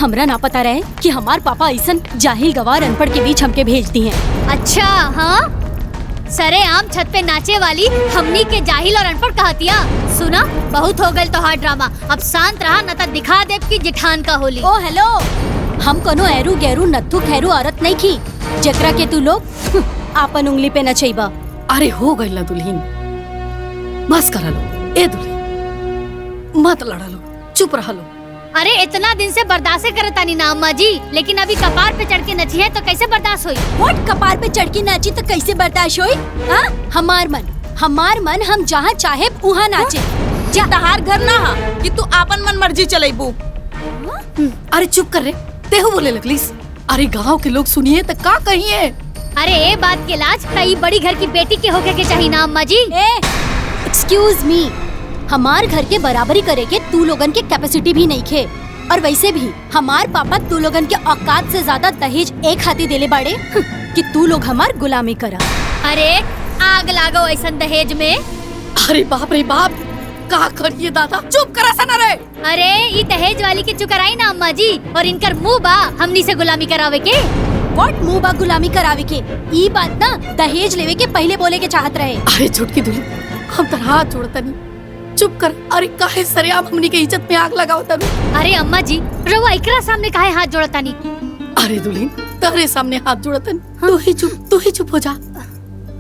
हमरा ना पता रहे कि हमार पापा ऐसन जाहिल गवार अनपढ़ के बीच हमके भेज दी हैं। अच्छा हाँ, सरे आम छत पे नाचे वाली हमनी के जाहिल और अनपढ़ कहतिया। सुना, बहुत हो गए तोहार ड्रामा, अब शांत रहा न तो दिखा दे कि जेठान का होली। ओ हेलो, हम कोनो एरू गैरू नत्थु खैरू औरत नहीं की जकरा के तू लोग आपन उंगली पे नचैबा। अरे हो गइल दुल्हीन, बस करा लो। ए दुल्हीन मत लड़ा लो, चुप रहा लो। अरे इतना दिन से बर्दाश्त करता नहीं ना अम्मा जी, लेकिन अभी कपार पे चढ़ के नची है तो कैसे बर्दाश्त हुई? व्हाट, कपार पे चढ़ के नाची तो कैसे बर्दाश्त हुई? हाँ, हमार मन हम जहाँ चाहे वहाँ नाचे। जा तहार घर ना हा कि तू आपन मन मर्जी चलेबू। अरे चुप कर रे, तेहू बोले लगलीस। अरे गांव के लोग सुनिए तो का कहिए। अरे ए बात के लाज कई बड़ी घर की बेटी के होके के चाहिए ना अम्मा जी। एक्सक्यूज मी, हमार घर के बराबरी करे के तू लोगन के कैपेसिटी भी नहीं खे। और वैसे भी हमार पापा तू लोगन के औकात से ज्यादा दहेज एक हाथी देले बाड़े कि तू लोग हमार गुलामी करा। अरे आग लागो ऐसा दहेज में। अरे बाप रे बाप, का करिए दादा, चुप करा सा ना रे। अरे ये दहेज वाली की चुकराई ना अम्मा जी, और इनकर मुँह बा हमनी से गुलामी करावे के। व्हाट, मुँह बा गुलामी करावे के? ई बात ना दहेज लेवे के पहले बोले के चाहत रहे। अरे छुटकी दुल्ही, हम तो हाथ जोड़ता नहीं, चुप कर। अरे काहे सरेआम हमनी के इज्जत में आग लगाओ तभी। अरे अम्मा जी, रवा इकरा सामने काहे हाथ जोड़ता नहीं? अरे दुल्हीन, तेरे सामने हाथ जोड़ता नहीं। तू ही चुप हो जा।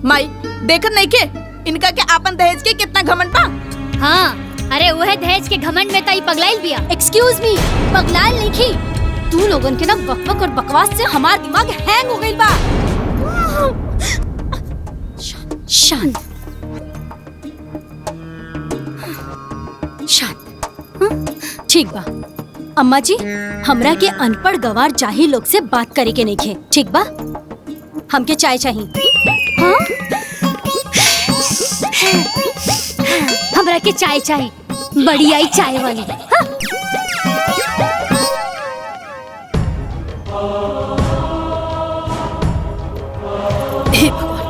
माई देखत नहीं के इनका के आपन दहेज के कितना घमंड बा। हाँ, अरे वह दहेज के घमंड में तो पगलाइल बिया। एक्सक्यूज मी, पगलाइल नहीं की। तू लोगन के ना बकबक और बकवास से हमार दिमाग हैंग हो गइल बा। शांत शांत। ठीक बा अम्मा जी, हमरा के अनपढ़ गवार जाहिल लोग से बात करे के नहीं खे। ठीक बा, हमके चाय चाहिए। हाँ? हमरा के चाय चाहिए, बड़ी आई चाय वाली। हाँ? हे भगवान,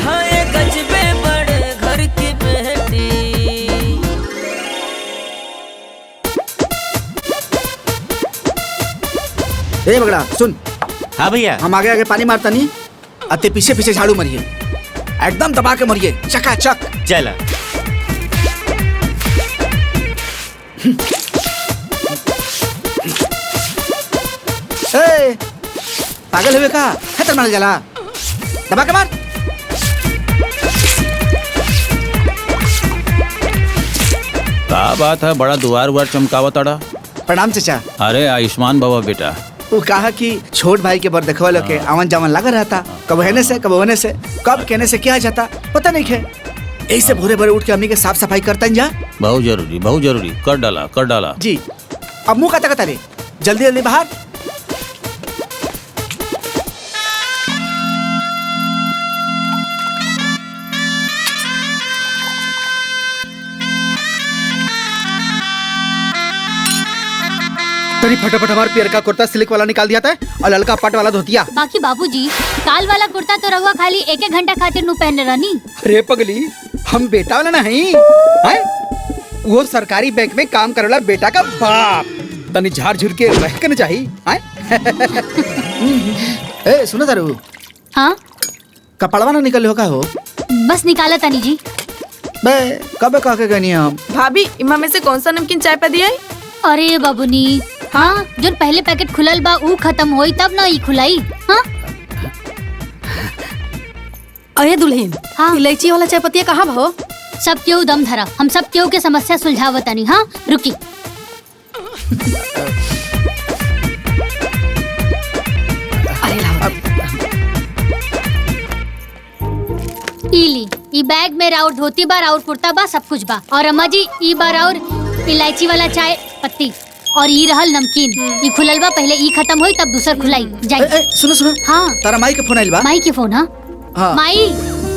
हाँ ये गजबे बड़े घर की बेटी। ए बगड़ा सुन। हाँ भैया। हम आगे आगे पानी मारता नहीं, अते पीछे पीछे झाड़ू मरिए, एकदम दबा के मरिए, चकाचक। चला। ए, पागल हुए का? खतर मार जाला, दबा के मार। क्या बात है, बड़ा दुआर उवार चमकावा तड़ा। प्रणाम चाचा। अरे आयुष्मान बाबा बेटा। वो कहा कि छोट भाई के बर देखवा लो के आवन जावन लगा रहता, कब होने से कब होने से, कब कहने से क्या जाता पता नहीं है। ऐसे भोरे भोरे उठ के अम्मी के साफ सफाई करता जा। बहुत जरूरी, कर डाला जी। अब मुँह कता रे, जल्दी जल्दी बाहर। तरी फटाफट हमार पियर का कुर्ता सिल्क वाला निकाल दिया था और ललका पट वाला धोतिया। बाकी बाबूजी, काल वाला कुर्ता तो रहुआ खाली एक घंटा खातिर नु पहनले रहनी। अरे पगली, हम बेटा वाला नहीं है, वो सरकारी बैंक में काम करे वाला बेटा का बाप। तनी झाड़ झुर के रह के न चाहिए। ए सुनो तारू। हाँ, कपड़वा ना निकल होगा हो? बस निकाला तनी जी। बे कब कह के गनी हम? भाभी, इमा में से कौन सा नमकीन चाय पे दिया? अरे बाबूनी, हाँ, जो पहले पैकेट खुलल बा ऊ खत्म होई तब ना ई खुलाई। हाँ? अरे दुल्हीन, हाँ? इलायची वाला चाय पत्ती कहाँ भाव? सब क्यों दम धरा, हम सब क्यों के समस्या सुलझावतानी। हाँ, रुकी। इली, ई बैग में राउर धोती बा, राउर कुर्ता बा, सब कुछ बा। और अम्मा जी, ई बा राउर इलायची वाला चाय पत्ती, और ई रहल नमकीन। ई खुलल बा, पहले ई खत्म होई तब दूसर खुलाई जाई। सुनो। हाँ, तारा माई के फोन आइल बा? माई के फोन? हाँ। माई,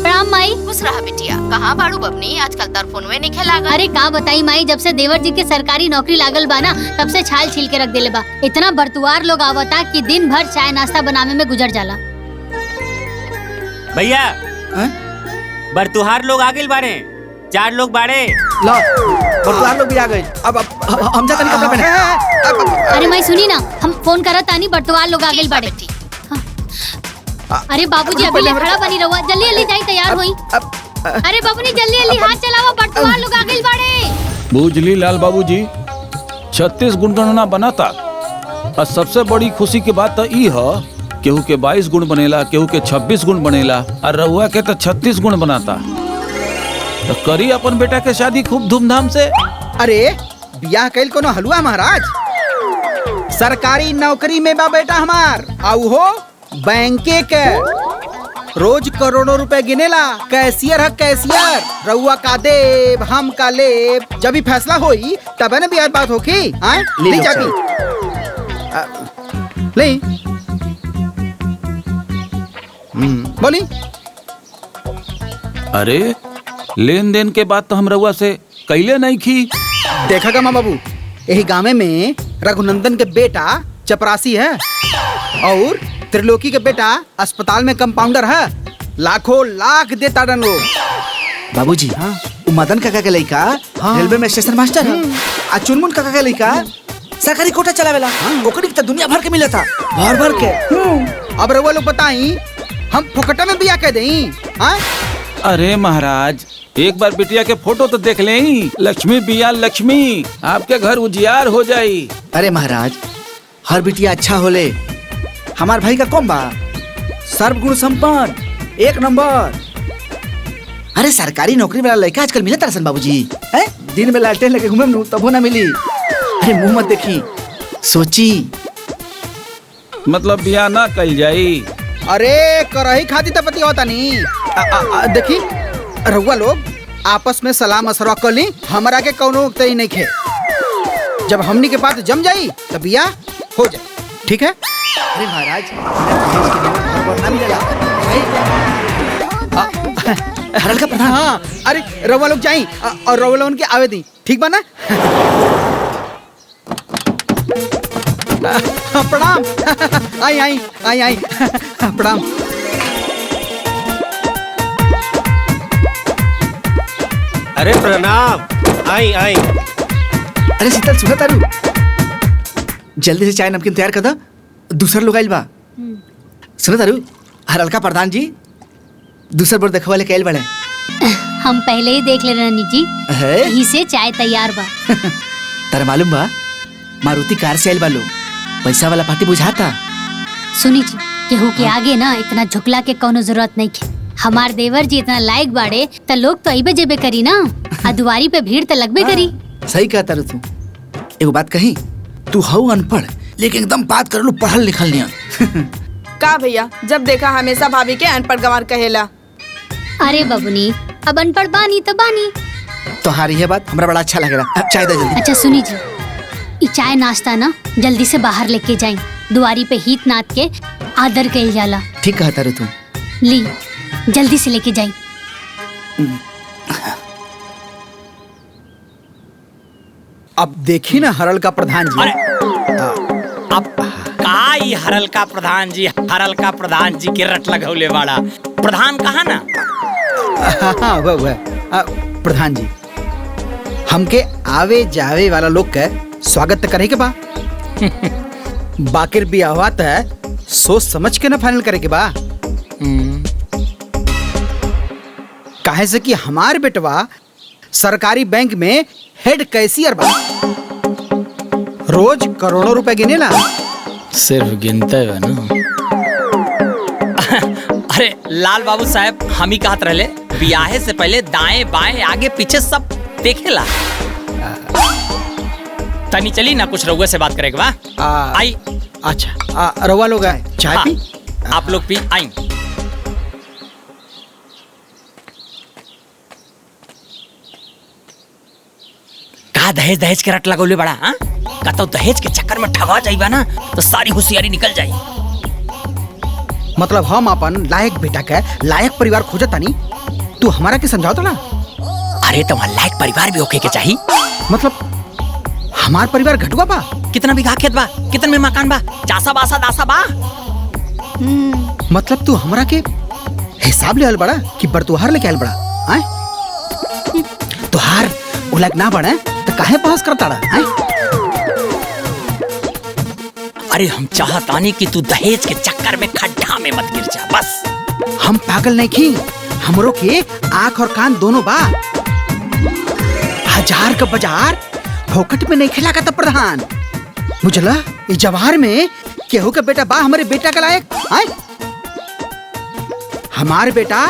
प्रणाम माई। खुश रहा बिटिया। कहाँ बाड़ू बबनी, आजकल तार फोनवे नहीं खेलागा। अरे का बताई माई, जब से देवर जी के सरकारी नौकरी लागल बा ना, तब से छाल छील के रख देले बा। इतना बरतुआर लोग आवता कि दिन भर चाय नाश्ता बनावे में गुजर जाला। भैया, बरतुहार लोग आ गइल बाड़े। 4 लोग बाड़े। लो बरतुहार लोग भी आ गए। अब हम जा तनी कपड़ा पहने। अरे मैं सुनी ना, हम फोन करत तानी बटवार लोग आ गइल बाड़े। अरे बाबूजी अभी ले खड़ा बनी रहुआ, जल्दी जल्दी जाई तैयार होई। अरे बाबूनी जल्दी जल्दी हाथ चलावा, बटवार लोग आ गइल बाड़े। बूझली लाल बाबूजी, 36 गुणगणना बनाता और सबसे बड़ी खुशी की बात तो ई है केहू के 22 गुण बनेला, केहू के 26 गुण बनेला और रहुआ के तो 36 गुण बनाता। तो करी अपन बेटा के शादी खूब धूमधाम से। अरे बियाह कैल कोनो हलवा महाराज, सरकारी नौकरी में बा बेटा हमार, आउ हो बैंके के रोज करोड़ों रुपए गिनेला। कैशियर है कैशियर, रउआ का देब हम का लेब, जब भी फैसला होई तब न बियाह बात होखी। आए ले जाबी ले बोली। अरे लेन देन के बाद तो हम रउआ से कैले नहीं की। देखा गा माँ बाबू, यही गाँव में रघुनंदन के बेटा चपरासी है और त्रिलोकी के बेटा अस्पताल में कंपाउंडर है। लाखों लाख देता डन लोग। बाबूजी हाँ, मदन काका के लड़का रेलवे में स्टेशन मास्टर है। आ चुनमुन काका के लड़का सरकारी कोटा चलावेला। ओकरी तो दुनिया भर के मिला था, भर भर के। अब रउआ लोग बताई हम फुकटा में बिया कह दें? हाँ? अरे महाराज एक बार बिटिया के फोटो तो देख लें। लक्ष्मी बिया लक्ष्मी, आपके घर उजियार हो जाई। अरे महाराज हर बिटिया अच्छा होले, हमार भाई का कौन बा सर्वगुण संपन्न, एक नंबर। अरे सरकारी नौकरी वाला लड़का आजकल मिले तरसन बाबूजी। दिन में लालटेन लेके घूमे न तबो ना मिली। अरे मुंह मत देखी, सोची। मतलब बिया ना कल जाई। अरे करही खाती तपति होता नहीं। देखी रउआ लोग आपस में सलाह मशवरा कर ली, हमारा के कौनो तय नहीं खे। जब हमनी के बात जम जाई तब बिया हो जाए, ठीक है? अरे महाराज ना मिलेला। हरल का प्रधान। हाँ अरे रउआ लोग जाई और रउआ लोगन के आवे दी, ठीक बा ना? प्रणाम। आई आई आई आई प्रणाम। अरे प्रणाम, आई आई। अरे शीतल सुना तारू, जल्दी से चाय नमकीन तैयार कर दा, दूसरा लोग आइल बा। सुना तारू, हरल का प्रधान जी दूसर बार देखो वाले कैल बड़े। हम पहले ही देख ले रानी जी, यही से चाय तैयार बा। तारा मालूम बा मारुति कार से आइल बा लोग, पैसा वाला पार्टी बुझाता। सुनी जी, केहू के आगे ना इतना झुकला के कोनो जरूरत नहीं है। हमार देवर जी इतना लायक बाड़े त लोग तो अइबे जेबे करी ना, आ दुआरी पे भीड़ तो लगबे करी। सही कहता रू तू। एगो बात कही, तू हऊ अनपढ़ लेकिन एकदम बात कर लो पढ़ल लिखल नहीं। का भैया, जब देखा हमेशा भाभी के अनपढ़ गंवार कहेला। अरे बबुनी, अब अनपढ़ बानी तो बानी। तुम्हारी ये बात हमरा बड़ा अच्छा लग रहा। अब चाय दे जल्दी। अच्छा सुनी जी, ई चाय नाश्ता ना जल्दी से बाहर लेके जाई, दुआरी पे हित नाथ के आदर कइल जाला। ठीक कहता रू तू। ली जल्दी से लेके जाई। अब देखी ना हरल का प्रधान जी। अब का ई हरल का प्रधान जी, हरल का प्रधान जी के रट लगौले वाला प्रधान कहा ना? हाँ वह प्रधान जी, हमके आवे जावे वाला लोग के स्वागत करे के बा। बाकिर भी आवा त सोच समझ के ना फाइनल करे के बा। काहे से कि हमार बेटवा सरकारी बैंक में हेड कैशियर बा, रोज करोड़ों रुपए गिनेला। सिर्फ गिनते है ना। अरे लाल बाबू साहब, हम ही कहत रहले बियाहे से पहले दाएं बाएं आगे पीछे सब देखेला। तनी चली ना, कुछ रउआ से बात करेगा बा। आई। अच्छा रउआ लोग आए चाय पी। आप लोग पी आई। का दहेज दहेज के रट लगौले बड़ा? हाँ का तो दहेज के चक्कर में ठगा जाइबा ना तो सारी होशियारी निकल जाई। मतलब हम अपन लायक बेटा के लायक परिवार खोजता नहीं, तू हमारा के समझाओ तो ना। अरे तुम्हारा लायक परिवार भी होके के चाहिए। मतलब हमार परिवार घटुआ बा? कितना बीघा खेत बा, कितन में मकान बा, चासा बासा दासा बा? मतलब तू हमरा के हिसाब ले आल बड़ा कि बरतुहार लेके आल बड़ा? आए वो लायक ना बने तो काहे बहस करता रहा हैं? अरे हम चाहतानी कि तू दहेज के चक्कर में खड्डा में मत गिर जा बस। हम पागल नहीं खी, हमरो के आँख और कान दोनों बा। हजार का बाजार फोकट में नहीं खिला का प्रधान। मुझला इस जवाहर में केहू का बेटा बा हमारे बेटा का लायक आए? हमारे बेटा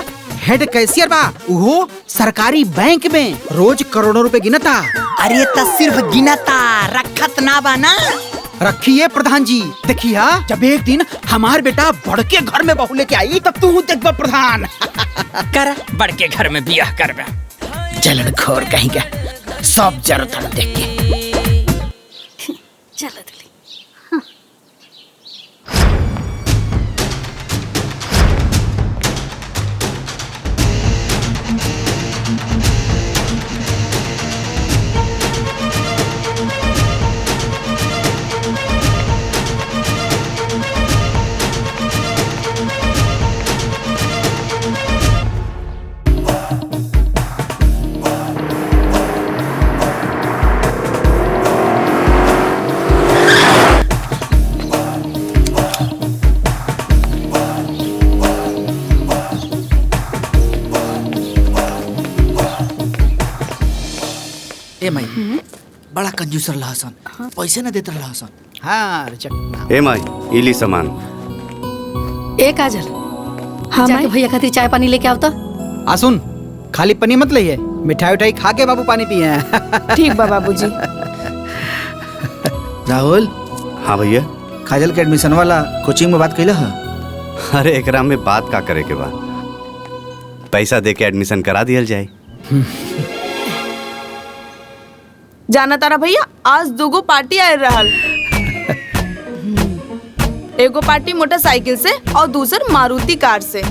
हेड कैशियर बा, वो सरकारी बैंक में रोज करोड़ों रुपए गिनता। अरे तो सिर्फ गिनता रखत ना बा ना। रखिए प्रधान जी, देखिए जब एक दिन हमार बेटा बड़ के घर में बहू लेके आई तब तू देखबा प्रधान। कर बड़ के घर में बियाह करबा। जलन खोर कहेंगे सब जरूरत हम देख के। चल दुल्ही। ए माई बड़ा कंजूस रहा सन, पैसे न देते रहा सन। हाँ ए माई इली सामान। ए काजल, हाँ जाके भैया खातिर चाय पानी लेके आओ तो। सुन, खाली पनी मत लइए, मिठाई उठाई खा के बाबू पानी पिए। ठीक बा बाबूजी। राहुल, हाँ भैया। काजल के एडमिशन वाला कोचिंग में बात कैला है? अरे एकरा में बात का करे के बा, पैसा दे के एडमिशन करा दिया जाए। जाना तारा भैया, आज दूगो पार्टी आए रहल। एगो पार्टी मोटरसाइकिल से और दूसर मारुति कार से।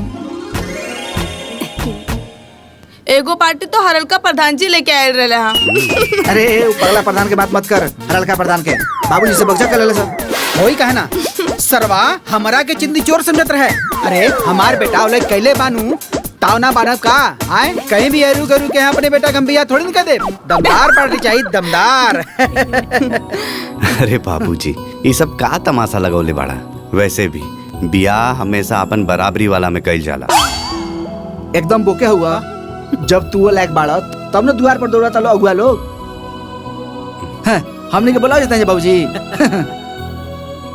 एगो पार्टी तो हरलका प्रधान जी लेके आए रहे हैं। अरे पगला प्रधान के बात मत कर, हरलका प्रधान के बाबूजी से बक्सा कर ले सर। वही कहे ना, सरवा हमारा के चिंदी चोर समझत रहे। अरे हमार बेटा ओले कैले बानू ताव ना बानब का आए? कहीं भी एरू गरू के यहाँ अपने बेटा गंबिया थोड़ी न कर दे। दमदार पार्टी चाहिए, दमदार। अरे बाबूजी ये सब का तमाशा लगौले बाड़ा। वैसे भी बियाह हमेशा अपन बराबरी वाला में कइल जाला। एकदम बोके हुआ, जब तू लायक बाड़ा तब न द्वार पर दौड़ा था अगुआ लोग। हमने के बुलाओ जाते हैं बाबूजी।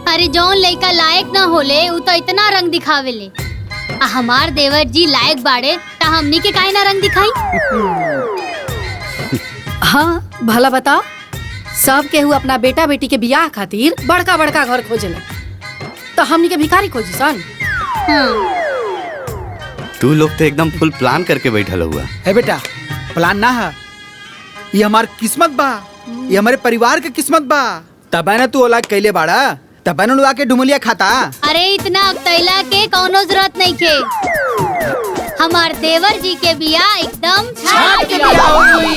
अरे जौन लइका लायक ना होले उ तो इतना रंग दिखावेले। आ हमार देवर जी लायक बाड़े ता हमनी के काहे ना रंग दिखाई। हाँ भला बताओ, सब केहू अपना बेटा बेटी के बियाह खातिर बड़का बड़का घर खोजेला, तो हमनी के भिखारी खोजी सन। तू लोग तो एकदम फुल प्लान करके बैठल हुआ। है बेटा, प्लान ना है, ये हमार किस्मत बा, ये हमारे परिवार के किस्मत बा। तब ना तू ओला कैले बाड़ा, तब न लुआ के डुमलिया खाता। अरे इतना अकतैला के कौनो जरूरत नहीं के। हमार देवर जी के बियाह एकदम छाट के बियाह होई।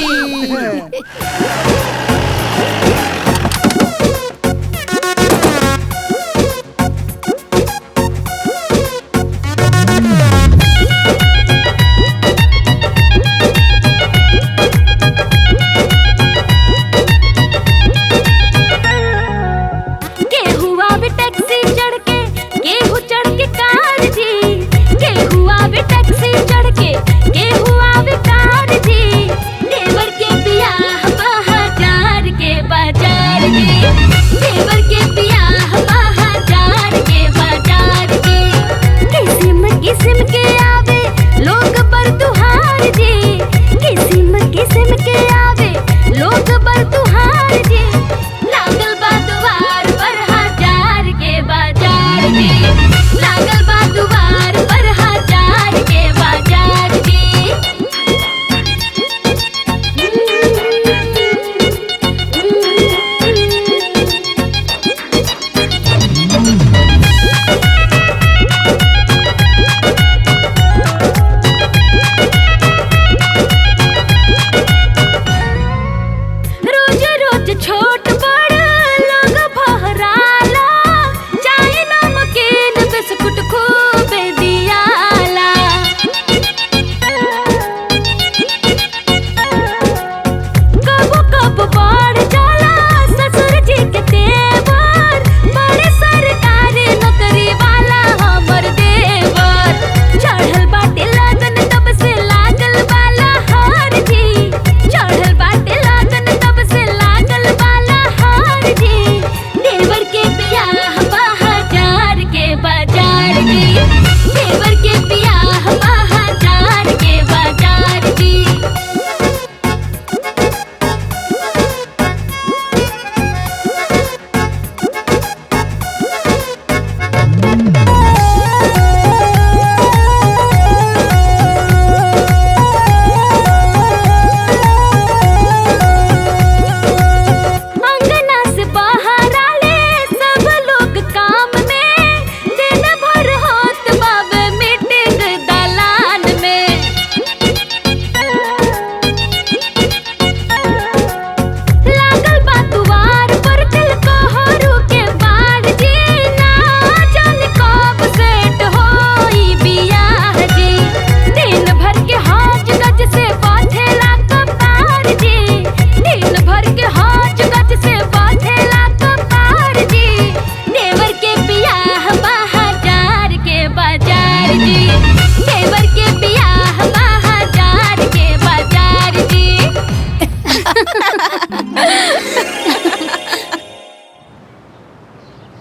टैक्सी चढ़ के के हुआ भी कार जी, देवर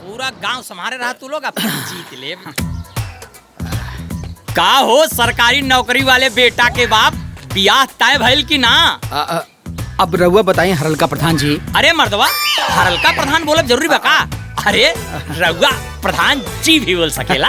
पूरा गांव संभारे रहा तू लोग, अपना जीत ले। का हो सरकारी नौकरी वाले बेटा के बाप, बियाह तय भइल की ना? अब रउआ बताइए हरलका प्रधान जी। अरे मर्दवा, हरलका प्रधान बोलब जरूरी बा का? अरे रउआ प्रधान जी भी बोल सकेला।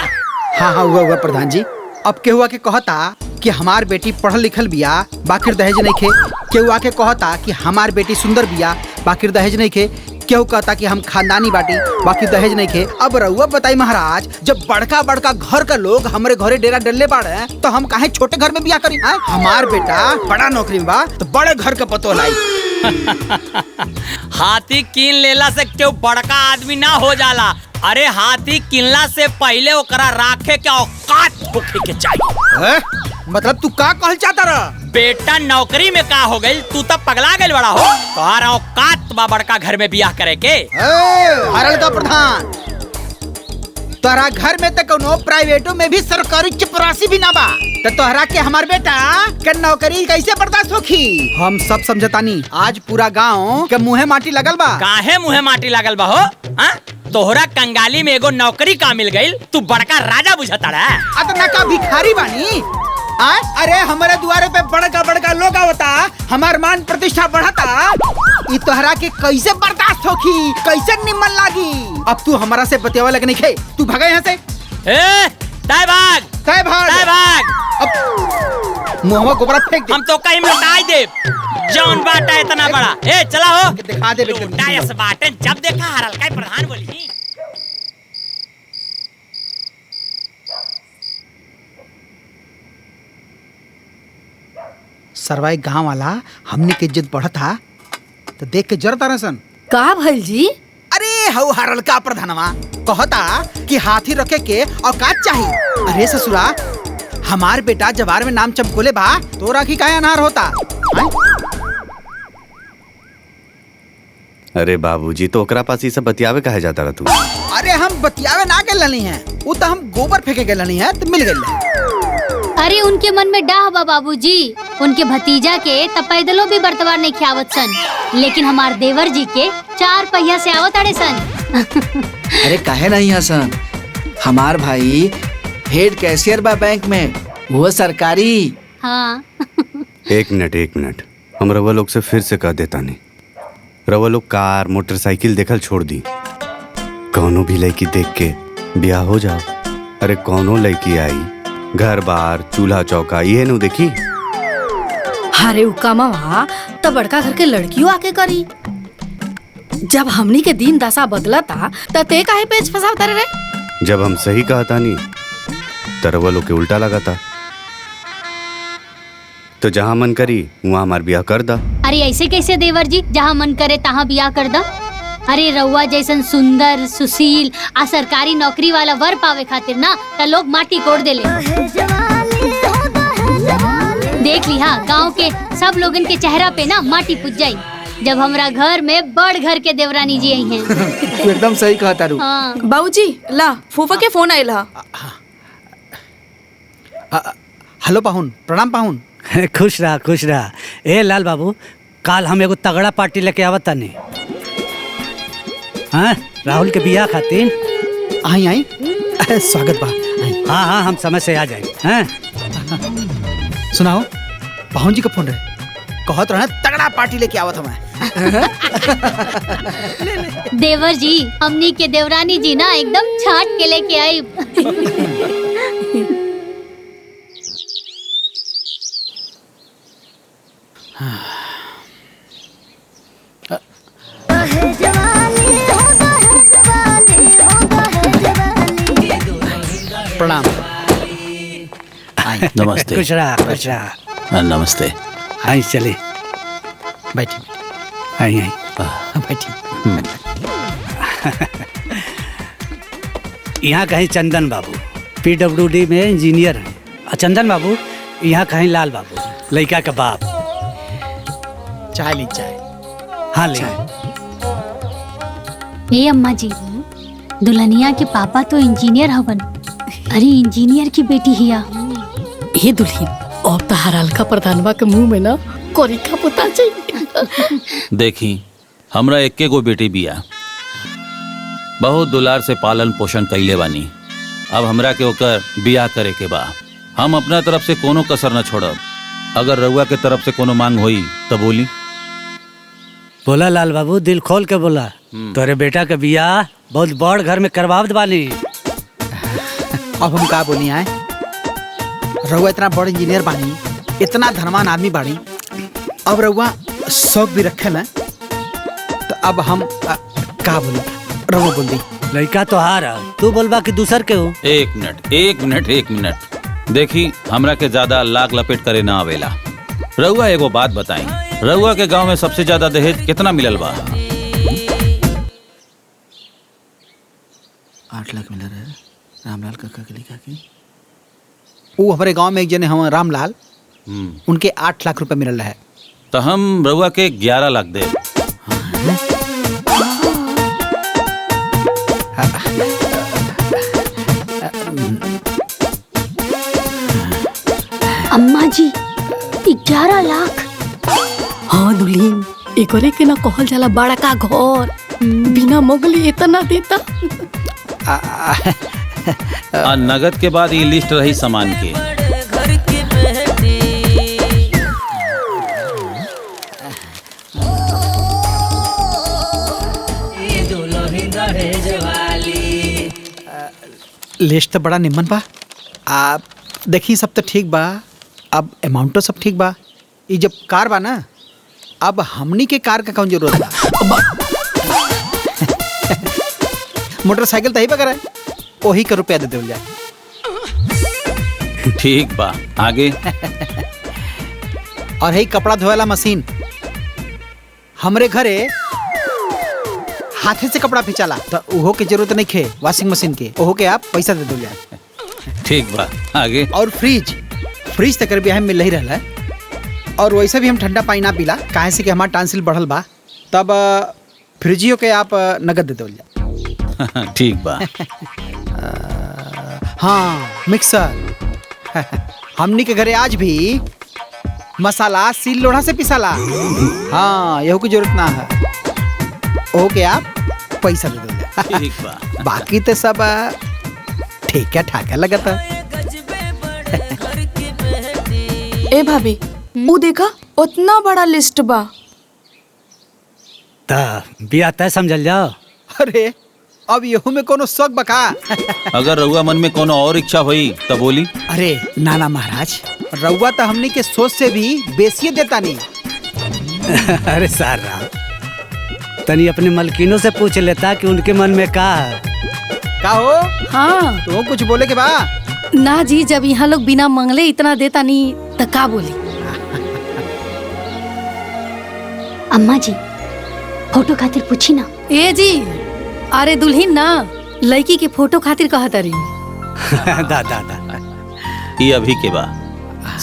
हाँ हुआ प्रधान जी। अब केहू आके कहता कि हमार बेटी पढ़ल लिखल बिया बाकिर दहेज नहीं खे, केहू आके कहता कि हमार बेटी सुंदर बिया बाकिर दहेज नहीं खे, केहू कहता कि हम खानदानी बाटी बाकी दहेज नहीं खे। अब रउआ बताई महाराज, जब बड़का बड़का घर का लोग हमारे घरे डेरा डलले बाड़े तो हम काहे छोटे घर में बिया करी? हमार बेटा बड़ा नौकरी में बा तो बड़े घर का पतो लाई। हाथी कीन लेला से क्यों बड़का आदमी ना हो जाला? अरे हाथी किनला से पहले ओकरा राखे के औकात होखे के चाहिए। मतलब तू का कहल चाहता रहा? बेटा नौकरी में का हो गई, तू तब पगला गई बड़ा हो। तोहार औकात बा बड़का घर में बियाह करे के। हरलका प्रधान, तोहरा घर में तो कोनो प्राइवेटो में भी सरकारी चपरासी भी ना बा, तो तोहरा के हमार बेटा के नौकरी कैसे बर्दाश्त होखी? हम सब समझतानी। आज पूरा गांव के मुँहे माटी लगल बा। काहे मुँहे माटी लगल बा हो? तोहरा कंगाली में एगो नौकरी का मिल गई, तू बड़का राजा बुझता रहा। अतना का भिखारी बानी? अरे हमारे द्वारे पे बड़का बड़का लोग आवता, हमार मान प्रतिष्ठा बढ़ता, ई तोहरा के कैसे बर्दाश्त होखी, कैसे निमन लागी? अब तू हमारा से बतियावा लगनी खे, तू भागा यहाँ से। तय भाग, तय भाग, तय भाग। अब मुँहवा गोबरा फेंक दे। हम तो कहीं लौटाई दे, जौन बाटा इतना बड़ा। चला हो, दिखा दे लौटायस बाटन। जब देखा हरलका प्रधान बोली। सरवाई गांव वाला हमने के इज्जत बढ़ता तो देख के जरता रसन। का भइल जी? अरे हऊ हरलका प्रधानवा कहता कि हाथी रखे के औकात चाहिए। अरे ससुरा, हमार बेटा जवार में नाम चमकोले बा तो राखी काहे अनार होता? अरे बाबूजी, तो ओकरा पास ये सब बतियावे कहे जाता रहा तू? अरे हम बतियावे ना के लनी है, वो तो हम गोबर फेंके के लनी है तो मिल गई। अरे उनके मन में डाह बा बाबूजी, उनके भतीजा के त पैदलो भी बर्तवार नहीं खियावत सन, लेकिन हमार देवर जी के 4 पहिया से आवत अड़े सन। अरे काहे नहीं हसन, हमार भाई हेड कैशियर बा बैंक में, वो सरकारी। हाँ। एक मिनट, हम रवा लोग से फिर से कह देता नहीं, रवा लोग कार मोटरसाइकिल देखल छोड़ दी। कौनो भी लड़की देख के ब्याह हो जाओ। अरे कौनो लड़की आई घर बार चूल्हा चौका ये नु देखी। अरे उकामावा तो बड़का घर के लड़कियों आके करी। जब हमनी के दिन दशा बदलता त ते काहे पेच फसावता रे? जब हम सही कहता नहीं तो रवा लोग के उल्टा लगाता। तो जहाँ मन करी वहाँ हमार ब्याह कर दा। अरे ऐसे कैसे देवर जी, जहाँ मन करे तहाँ ब्याह कर दा। अरे रउआ जैसन सुंदर सुशील आ सरकारी नौकरी वाला वर पावे खातिर ना त लोग माटी कोड़ देले। देख ली हाँ, गाँव के सब लोगन के चेहरा पे ना माटी पुज जाई जब हमरा घर में बड़ घर के देवरानी जी आई हैं। तू एकदम सही कहता रू। हाँ। बाबूजी ला फूफा के फोन आयल हा। हेलो पाहुन, प्रणाम पाहुन। खुश रहा। ए लाल बाबू, काल हम एगो तगड़ा पार्टी लेके आवत तानी। हाँ, राहुल के बियाह खातिर। आई स्वागत बा। हाँ, हम समय से आ जाए। हाँ? सुनाओ, पाहुन जी का फोन रहे, कहत रहे तगड़ा पार्टी लेके आवत हमें। देवर जी, हमनी के देवरानी जी ना एकदम छाट के लेके आई। प्रणाम। नमस्ते। खुश रहा। नमस्ते। आई चले, बैठी। आई बैठी। यहाँ कहीं चंदन बाबू PWD में इंजीनियर हैं, और चंदन बाबू यहाँ कहीं लाल बाबू लड़का का बाप। चाय ली चाय। हाँ ले। ए अम्मा जी, दुल्हनिया के पापा तो इंजीनियर हवन। अरे इंजीनियर की बेटी हिया। ये दुल्हन और तो हरलका प्रधानवा के मुंह में ना कोरी का पता चाहिए। देखी हमरा एक्के गो बेटी बिया, बहुत दुलार से पालन पोषण कैले बानी। अब हमरा के ओकर बियाह करे के बा। हम अपना तरफ से कोनो कसर न छोड़ब। अगर रउआ के तरफ से कोनो मांग होई तो बोली। बोला लाल बाबू, दिल खोल के बोला। तोरे बेटा के बियाह बहुत बड़ घर में करवावत बानी। अब हम का बोली आए, रउआ इतना बड़ इंजीनियर बानी, इतना धनवान आदमी बानी, अब रउआ शौक भी रखे ना, तो अब हम का बोली, रउआ बोल दी। लड़का तो हार तू बोलबा कि दूसर के हो। एक मिनट देखी, हमरा के ज्यादा लाग लपेट करे ना आवेला। रउआ एगो बात बताई, रउआ के गांव में सबसे ज्यादा दहेज कितना मिलल बा? 8 लाख मिल रहा है रामलाल काका के लिखा के। वो हमारे गांव में एक जने हम रामलाल, उनके 8 लाख रुपए मिल रहा है। तो हम रउआ के 11 लाख दे। अम्मा जी 11 लाख? हाँ दुल्हीन, एकरे के ना कहल जाला बड़ा का घर, बिना मोगली इतना देता। नगद के बाद ये लिस्ट रही सामान के। लिस्ट तो बड़ा निमन बा। आप देखी सब तो ठीक बा, अब अमाउंट तो सब ठीक बा। ये जब कार बा ना, अब हमनी के कार का कौन जरूरत बा? मोटरसाइकिल तही पे करे, वही का रुपया दे देवल जाए। ठीक बा, आगे। और है कपड़ा धोएला मशीन, हमरे घरे हाथे से कपड़ा खिंचाला, तो उहो के जरूरत नहीं खे वॉशिंग मशीन के, ओहो के आप पैसा दे देवल जाए। ठीक बा, आगे। और फ्रिज तक भी हम मिल ही रहा है। और वैसे भी हम ठंडा पानी ना पीला, काहे से कि हमारा टांसिल बढ़ल बा, तब फ्रिजियो के आप नगद दे देवल जाए। ठीक बा। हाँ, मिक्सर हमनी के घरे आज भी मसाला सील लोढ़ा से पिसाला। हाँ, यहू की जरूरत ना है, ओहो के आप पैसा दे दो। ठीक बा। बाकी तो सब ठीक है, ठाक लगता। ए भाभी, वो देखा उतना बड़ा लिस्ट बा। ता बिया तय समझल जाओ। अरे अब यहू में कोनो शौक बका। अगर रउआ मन में कोनो और इच्छा हुई तो बोली। अरे नाना महाराज, रउआ तो हमने के सोच से भी बेसिए देता नहीं। अरे सार राम, तनी अपने मलकिनों से पूछ लेता कि उनके मन में का है। का हो? हाँ तो कुछ बोले के बा? ना जी, जब यहाँ लोग बिना मंगले इतना देता नहीं तो का बोली। अम्मा जी फोटो खातिर पूछी ना। ए जी, अरे दुल्हीन ना लड़की के फोटो खातिर कहत रही। दा दा दा, ये अभी के बा,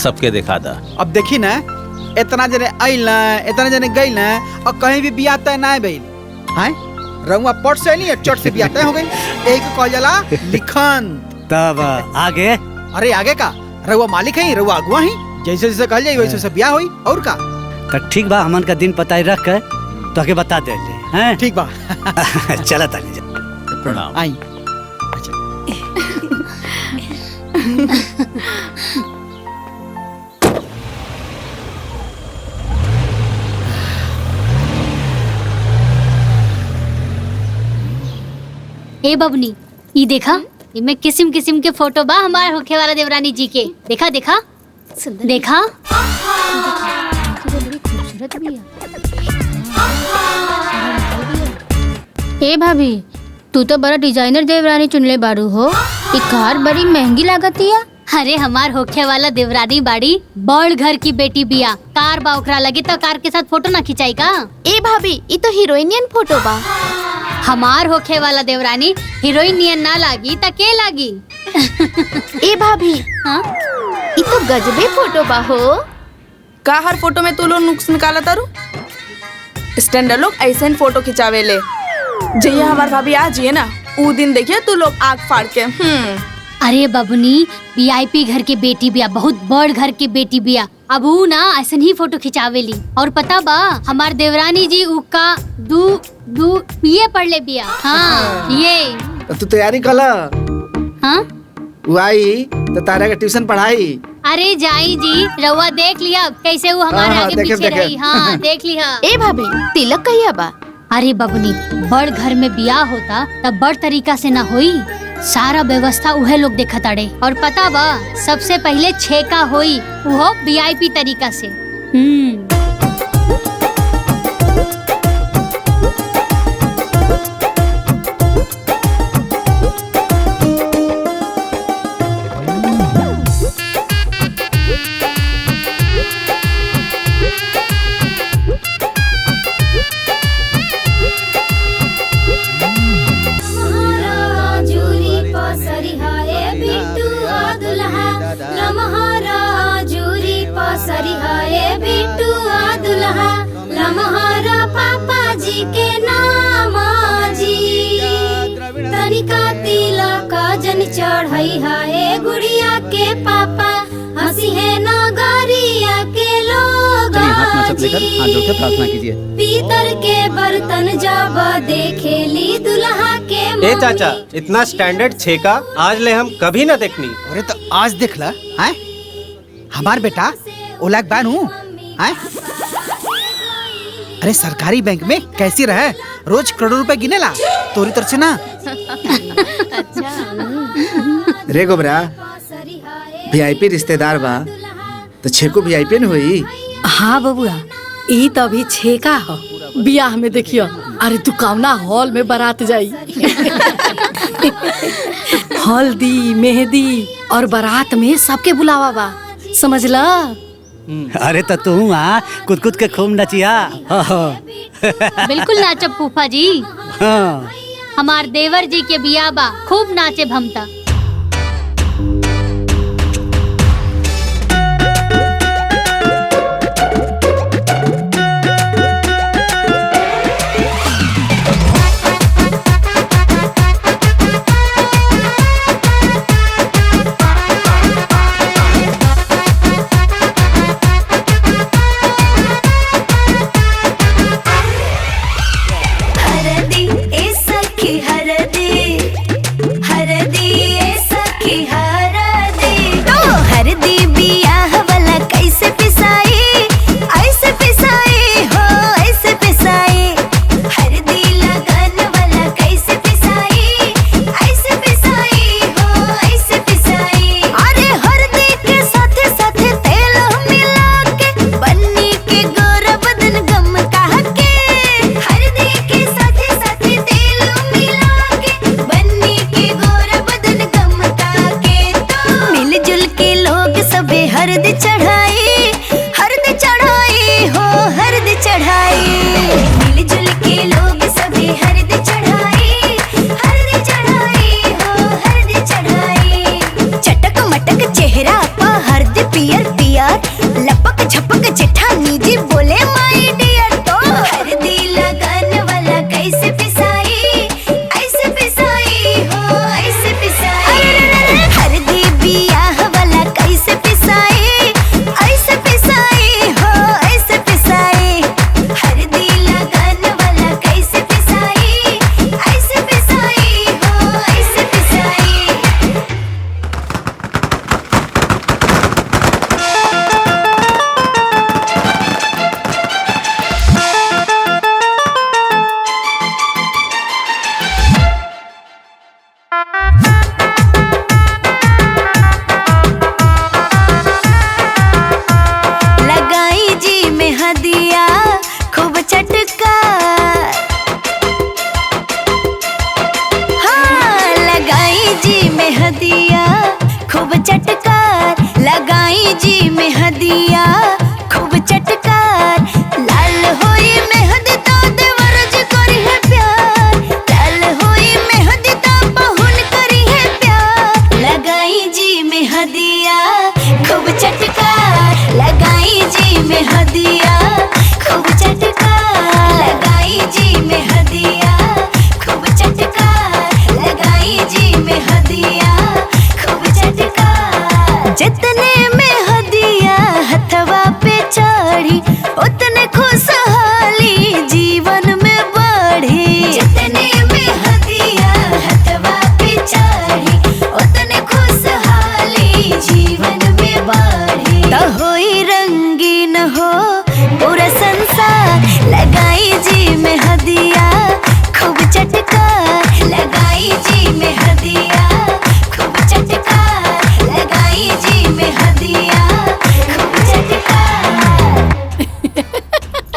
सबके दिखा दा। अब देखी ना, इतना जने आइल ना, इतना जने गइल ना, और कहीं भी बियाह तय ना भइल। हैं? रउआ पट से नहीं, चट से बियाह तय हो गइल। एक कहल जाला लिखन। तब आगे? अरे आगे का, रउआ मालिक है, रउआ अगुआ ही, जैसे जैसे कहल जाई वैसे वैसे बियाह होई। और का? तो ठीक बा, हमन का दिन पता रख के तो के बता दे हैं। ठीक बा। चला ताली जा। प्रणाम। आई। ए बबनी, ये देखा, इनमें किस्म किस्म के फोटो बा हमारे होखे वाला देवरानी जी के। देखा देखा देखा, खूबसूरत भी है। ए भाभी, तू तो बड़ा डिजाइनर देवरानी चुनले बारू हो। ये कार बड़ी महंगी लागत है। अरे हमार होखे वाला देवरानी बाड़ी बड़ घर की बेटी बिया, कार बा ओकरा लगे तो कार के साथ फोटो ना खिंचाई का? ए भाभी, ये तो हीरोइनियन फोटो बा। हमार होखे वाला देवरानी हीरोइन नियन ना लागी त के लागी? ए भाभी, हाँ? ये तो गजबे फोटो बा हो। का हर फोटो में तू लोग नुक्स निकाला तारू? स्टैंडर्ड लोग ऐसे फोटो खिंचावे ले। जहिया हमार भाभी आ जिए ना, ऊ दिन देखिए तू लोग आग फाड़ के। अरे बबनी, वीआईपी घर की बेटी बिया, बहुत बड़ घर की बेटी बिया, अब ऊ ना ऐसन ही फोटो खिंचावेली। और पता बा हमार देवरानी जी उका दू ये पढ़ ले बिया। हाँ ये तू तैयारी कर ला। हाँ वो आई तो तारा के ट्यूशन पढ़ाई। अरे जाई जी रउआ देख लिया कैसे वो हमारे हाँ, आगे देखे, पीछे देखे। रही। हाँ देख लिया। ए भाभी तिलक कहिया बा? अरे बबनी बड़ घर में बियाह होता तब बड़ तरीका से ना होई। सारा व्यवस्था उहे लोग देखा ताड़े। और पता बा सबसे पहले छेका होई वो VIP तरीका से। चढ़ई है गुड़िया के पापा हंसी है नगरिया के लोग। हाथ लेकर हाथ जोड़ के प्रार्थना कीजिए। पीतल के बर्तन जब देखेली दुल्हा के। ए चाचा इतना स्टैंडर्ड छेका आज ले हम कभी ना देखनी। अरे तो आज देख ला हैं हमार बेटा ओलाक बानू हैं। अरे सरकारी बैंक में कैसी रहे रोज करोड़ों रुपए गिने ला तोरी तरफ से ना। रे गोबरा VIP रिश्तेदार बा तो छेको VIP न हुई। हाँ बबुआ ई तो अभी छेका हो। बियाह में देखियो अरे तू कौना हॉल में बारात जाई। हल्दी मेहंदी और बारात में सबके बुलावा बा समझला। अरे तो तू कुद कुद के खूब नचिया। बिल्कुल नाचब फूफा जी। हाँ। हमार देवर जी के बियाह बा खूब नाचे भमता। हरदी ए सखी हरदी हरदी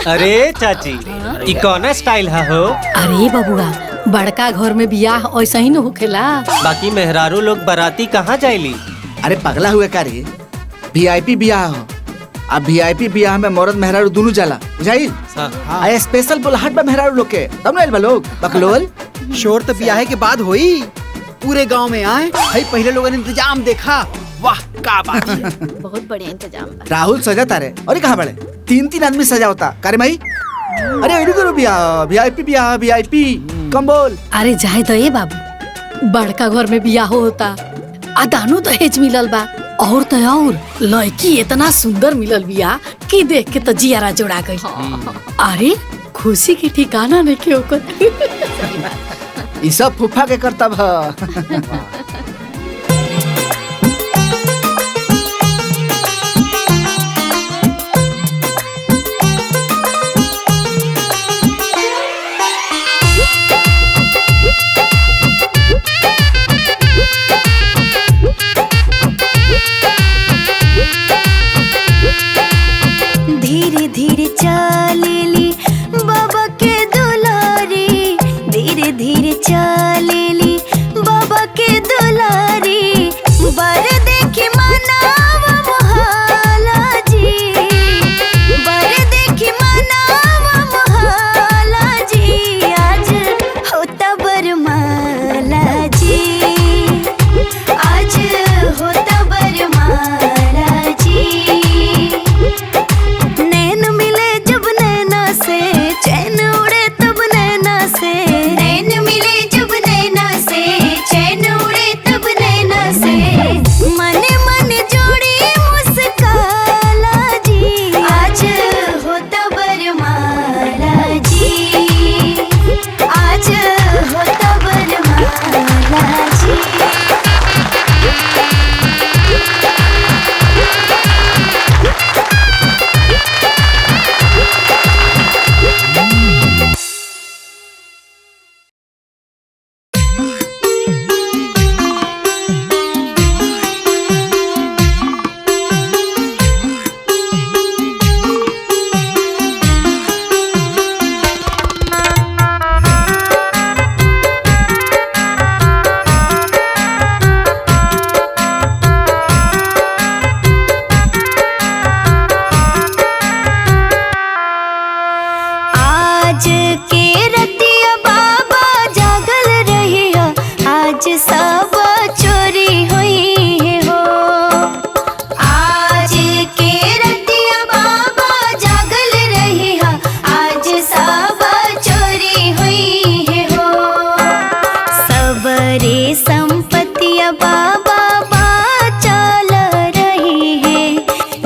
अरे चाची ई कौन स्टाइल है हो? अरे बबुआ, बड़का घर में बियाह ऐसा ही न होखेला। बाकी मेहरारू लोग बाराती कहाँ जाइली? अरे पगला हुए का रे, वीआईपी बियाह हो। अब वीआईपी बियाह में मर्द मेहरारू दोनों जाला, बुझाइल? आया स्पेशल बुलाहट बा मेहरारू लोग के, तब ना आइल बा लोग बकलोल। शोर तो बियाह के बाद होई, पूरे गांव में आए भाई, पहले लोगों ने इंतजाम देखा। वाह क्या बात है। बहुत बढ़िया इंतजाम बा। राहुल सजा तारे और कहाँ बड़े 3-3 आदमी सजा होता करे भाई। अरे ऐडी करो बियाह, वीआईपी बियाह, वीआईपी कम बोल। अरे जाए तो ये बाबू, बड़का घर में बियाह होता, दानो दहेज मिलल बा, और तो और लड़की इतना सुंदर मिलल बिया कि देख के तो जियारा जोड़ा गई। अरे खुशी के ठिकाना नहीं के ओकर। ई सब फूफा के करतब ह। धीरे धीरे चलेली बाबा के दुलारी, धीरे धीरे चलेली बाबा के दुलारी, बर देखी मनावा मोहाला जी, बर देखी मनावा मोहाला जी, आज होता बरमाला जी, आज होता बरमाला जी। नैन मिले जब नैना से, चैन उड़े तब नैना से, नैन मिले जब नैना से, चैन उड़े तब नैना से, मने मन जोड़ी मुस्काला जी, आज होता बरमाला जी, आज होता बरमाला जी। आज के रतिया बाबा जागल रहिया, आज सब चोरी हुई हो, आज के रतिया बाबा जागल रहिया, आज सब चोरी हुई हो, सबरे संपत्तिया बाबा बाचल रही है,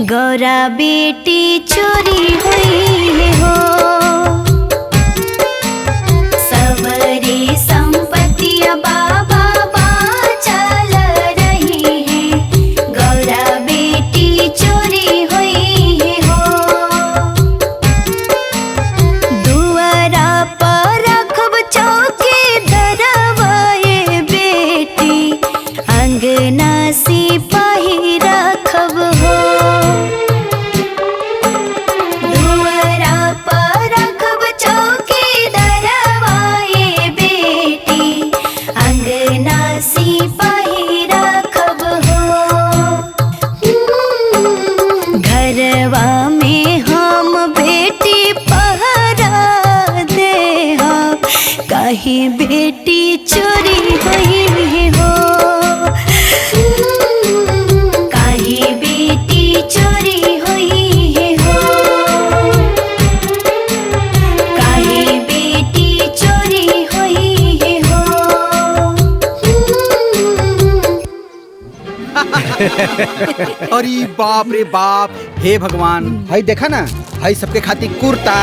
गौरा बेटी चोरी हुई हो, सबरी संपत्तियां बाबा बाचल रही है, गौरा बेटी चोरी हुई हो, दुआरा पर रखब चौकी धरवाए बेटी, अंगना सिपाही रखब हो, दुआरा पर रखब चौकी धरवाए बेटी, अंगना सिपाही रखब हो, घरवा में हम बेटी पहरा देहब, कहीं बेटी चोरी हुई हो, कहीं बेटी चोरी हुई हो, कहीं बेटी चोरी हुई हो। अरे बाप रे बाप, हे भगवान, भाई देखा ना, भाई सबके खातिर कुर्ता,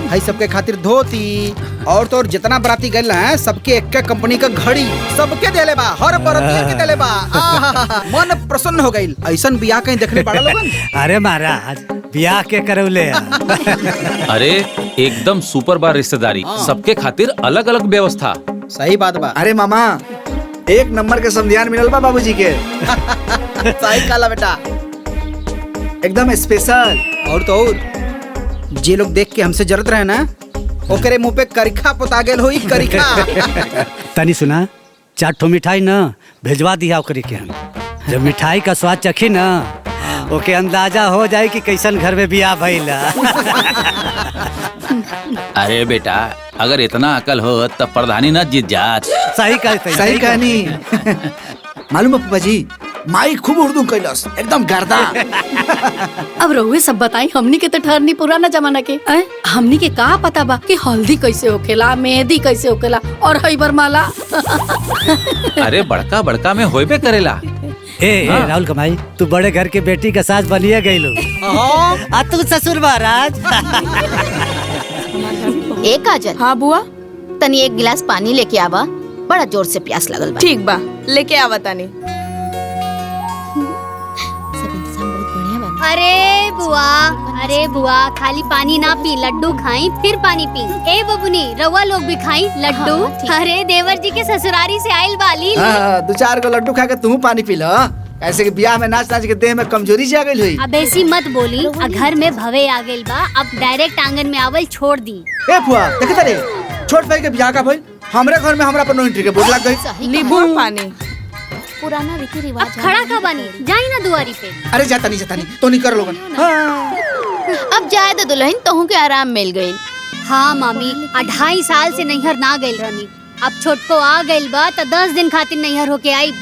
भाई सबके खातिर धोती, और तो और जितना बराती गए हैं सबके एक कंपनी का घड़ी सबके देले बा, हर बराती के देले बा। मन प्रसन्न हो गई। ऐसन बियाह कहीं देखने पड़ा लोगन? अरे महाराज ब्याह के करौले अरे एकदम सुपर बार रिश्तेदारी, सबके खातिर अलग अलग व्यवस्था। सही बात बा। अरे मामा, एक नंबर के समधियान मिलल बा बाबूजी के। सही काला बेटा, एकदम स्पेशल। और तो और जे लोग देख के हमसे जरूरत रहे ना ओकरे मुंह पे करिखा पोता गेल होई करिखा। तनी सुना 4 ठो मिठाई ना भेजवा दिया ओकरे के हम। जब मिठाई का स्वाद चखी ना ओके अंदाजा हो जाए कि कैसन घर में बियाह भइला। अरे बेटा अगर इतना अकल हो तब प्रधानी न जीत जात। सही कहते सही कहनी। मालूम है पप्पा जी माई खूब उर्दू कैलस एकदम गर्दा। अब रहुए सब बताई हमनी के तो ठहरनी पुराना जमाना के हमनी के का पता बा कि हल्दी कैसे होखेला मेहंदी कैसे होखेला और हई बरमाला। अरे बड़का बड़का में होइबे करेला। राहुल कमाई तू बड़े घर के बेटी का सास बनिए गईलो। आ तू ससुर महाराज। ए काजल। हाँ बुआ। तनी एक गिलास पानी लेके आवा, बड़ा जोर से प्यास लगल बा। ठीक बा लेके आवा तानी। अरे बुआ खाली पानी ना पी, लड्डू खाई फिर पानी पी। ए बबुनी रउआ लोग भी खाई लड्डू। अरे देवर जी के ससुरारी से आइल बाली। 2-4 गो लड्डू खा के तू पानी पी लो। ऐसे कि ब्याह में नाच नाच के देह में कमजोरी जा गई हुई। अब ऐसी मत बोली, घर में भवे आ गइल बा, अब डायरेक्ट आंगन में आवल छोड़ दी। ए फुआ देखत रे छोट भाई के ब्याह का भइल हमरे घर में हमरा पर नो एंट्री के बोर्ड लग गई। नींबू पानी पुराना रीति रिवाज। अब खड़ा का बनी जाई ना दुआरी पे। अरे जाता नहीं तो नहीं कर लोगन। अब जाए तो दुल्हन तोहू के आराम मिल गई। हाँ मामी 2.5 साल से नैहर ना गइल रहनी, अब छोटको आ गइल बा तो 10 दिन खातिर नैहर होके आई।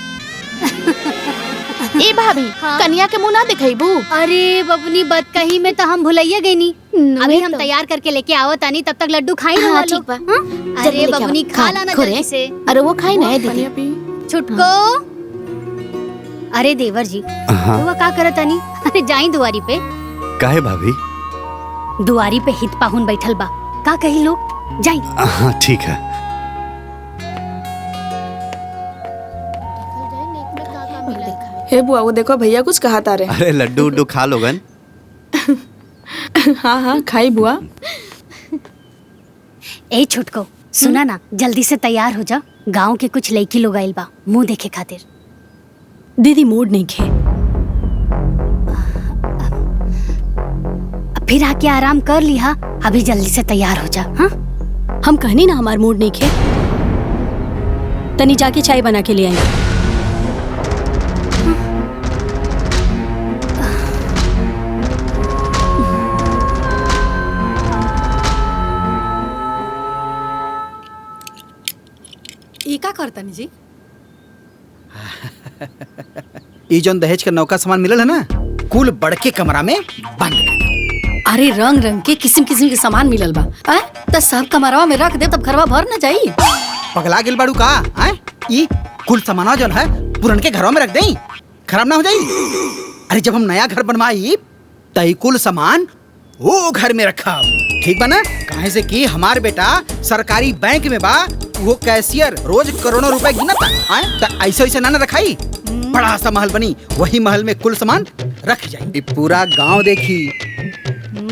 ए भाभी कन्या के मुंह ना दिखाईबू। अरे बबनी बद कहीं में तो हम भुलैया गई नी। अभी हम तैयार करके लेके आओ तानी, तब तक लड्डू खाई ना। हाँ, ठीक बा। अरे बबनी खा लाना जल्दी से। अरे वो खाई ना दीदी। छुटको। अरे देवर जी वो का करत तानी? अरे जाई दुआरी पे। काहे भाभी? दुआरी पे हित पाहुन बैठल बा, का कही लोग जाई। हाँ ठीक है। हे बुआ वो देखो भैया कुछ कहा तारे। अरे लड्डू उड्डू खा लोगन। हाँ खाई बुआ। ए छुटको सुना ना, जल्दी से तैयार हो जा, गांव के कुछ लड़की लोग आइल बा मुंह देखे खातिर। दीदी मूड नहीं खे। फिर आके आराम कर लिहा, अभी जल्दी से तैयार हो जा। हाँ हम कहनी ना हमार मूड नहीं खे। तनी जाके चाय बना के ले आई। ई का करतनी जी? ई जोन दहेज का नौका सामान मिलल है ना कुल बड़के कमरा में बंद। अरे रंग रंग के किस्म किस्म के सामान मिलल बा। तो सब कमरवा में रख दे तब घरवा भर न जाई। पगला गेल बाड़ू का? ई कुल सामान जोन है पुरन के घरों में रख देई, खराब ना हो जाई। अरे जब हम नया घर बनवाई तई कुल सामान वो घर में रखा। ठीक बा ना? काहे से कि हमार बेटा सरकारी बैंक में बा, वो कैशियर रोज करोड़ों रुपए गिनता। ऐसे ऐसे ना रखाई, बड़ा सा महल बनी, वही महल में कुल सामान रख जाए। पूरा गांव देखी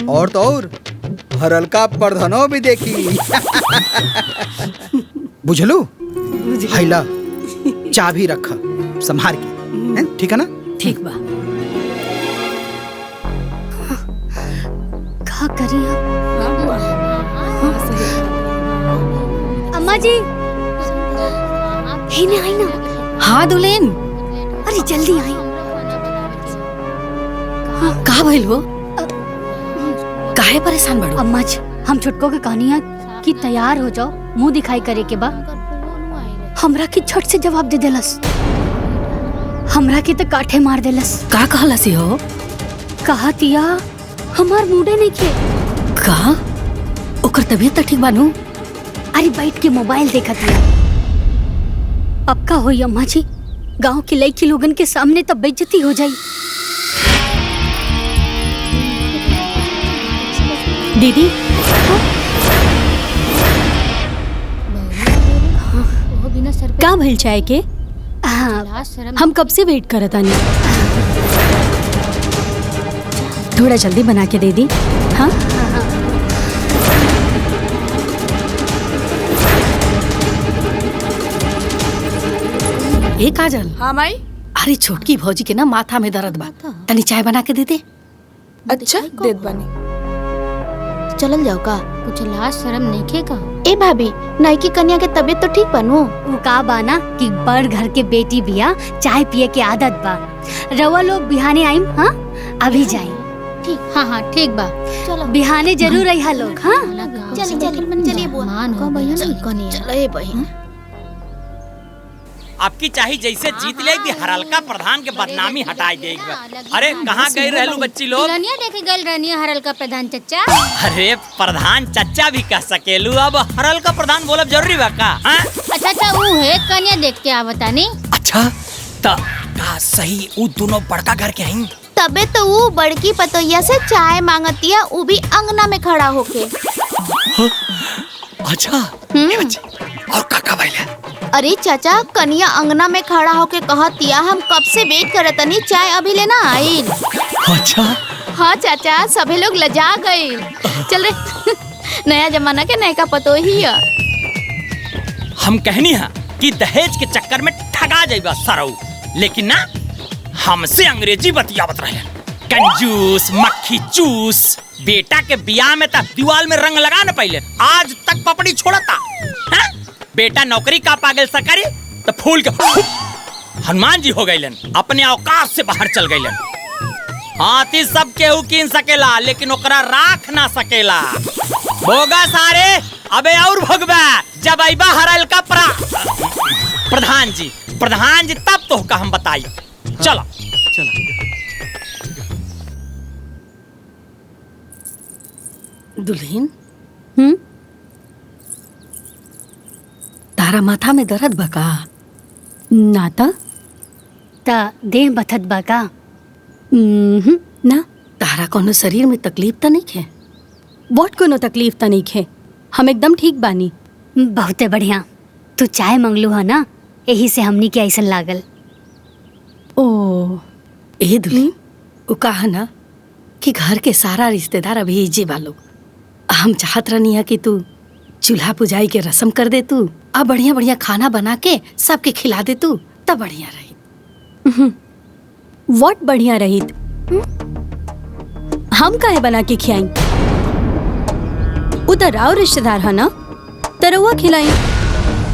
और तो और हरलका प्रधानो भी देखी। बुझलू? हैला चाबी रखा संभाल के, ठीक है ना? ठीक बा। का करी अम्मा जी? ही आई ना। हाँ दुल्हन। अरे जल्दी आई। का भइल हो? काहे परेशान बड़ो? अम्मा जी हम छुटको के कहनी है कि तैयार हो जाओ, मुंह दिखाई करे के बा। हमरा की झट से जवाब दे देलस, हमरा की तो काठे मार देलस। का कहलसी हो? कहा तिया हमार मूडे नहीं खे। का? ओकर तबीयत तो ठीक बानू? अरे बैठ के मोबाइल देखा तिया। अब का होई अम्मा जी, गांव के लड़की लोगन के सामने तो बेइज्जती हो जाई। दीदी का भइल चाय के? हम कब से वेट करत आनी। थोड़ा जल्दी बना के दे दी। हाँ ए काजल। हाँ माई। अरे छोटकी भौजी के ना माथा में दर्द बा, तनी चाय बना के दे दे। अच्छा देत बानी। चलल जाओ का? कुछ लाज शर्म नइखे का? ए भाभी, नई की कन्या के तबीयत तो ठीक बनू? उ का बाना कि बड़ घर के बेटी बिया, चाय पिए के आदत बा। रवा लोग बिहाने आइम, हाँ अभी जाई। ठीक। हाँ ठीक बा, चलो बिहाने जरूर रही लोग। हाँ चलिए बुआ। मान हो भैया नहीं कन्या। चलो ए बहन। आपकी चाही जैसे जीत ले भी हरलका प्रधान के बदनामी हटाई देगी। अरे कहाँ गई रहलू बच्ची लोग? दुल्हनिया देखे गल रहनी हरलका प्रधान चचा। अरे प्रधान चचा भी कह सकेलू, अब हरलका प्रधान बोलब जरूरी बा का? अच्छा वो है कन्या देख के आवता नहीं। अच्छा ता का सही उ दोनों बड़का घर के हईं? तबे तो वो बड़की पतोहिया से चाय मांगतिया, वो भी अंगना में खड़ा होके। अच्छा और काका भैया? अरे चाचा, कन्या अंगना में खड़ा होके कहतिया हम कब से वेट करतनी, चाय अभी लेना आइल। अच्छा हाँ चाचा, सभी लोग लजा गए। चल रे नया जमाना के नयका पतोहिया। हम कहनी है कि दहेज के चक्कर में ठगा जाइबा सरऊ, लेकिन ना हमसे अंग्रेजी बतियावत रहे। कंजूस मक्खी चूस। बेटा के बियाह में तक दीवार में रंग लगा न पहले, आज तक पपड़ी छोड़ता है? बेटा नौकरी का पागल सरकारी तो फूल के हनुमान जी हो गईलन, अपने औकात से बाहर चल गईलन। हाथी सब केहू कीन सकेला, लेकिन ओकरा राख ना सकेला। भोगा सारे अबे और भोगबा जब आइबा हरलका प्रधान जी तब तो का हम बताई। चलो दुल्हन, तारा माथा में दर्द बका? नाता ता देह बथत बा का? ना, तारा कोनो शरीर में तकलीफ तो नहीं है? वोट कोनो तकलीफ तो नहीं है, हम एकदम ठीक बानी। बहुते बढ़िया, तू चाय मंगलू है ना, यही से हमनी के ऐसा लागल। ओ ए दुल्हन, वो कहा ना कि घर के सारा रिश्तेदार अभी इजे वालों, हम चाहत रहनी है कि तू चूल्हा पुजाई के रस्म कर दे, तू अब बढ़िया बढ़िया खाना बना के सबके खिला दे, तू तब बढ़िया रही। वोट बढ़िया रही, हम काहे बना के खियाई? उधर आओ रिश्तेदार है ना, तरवा खिलाई।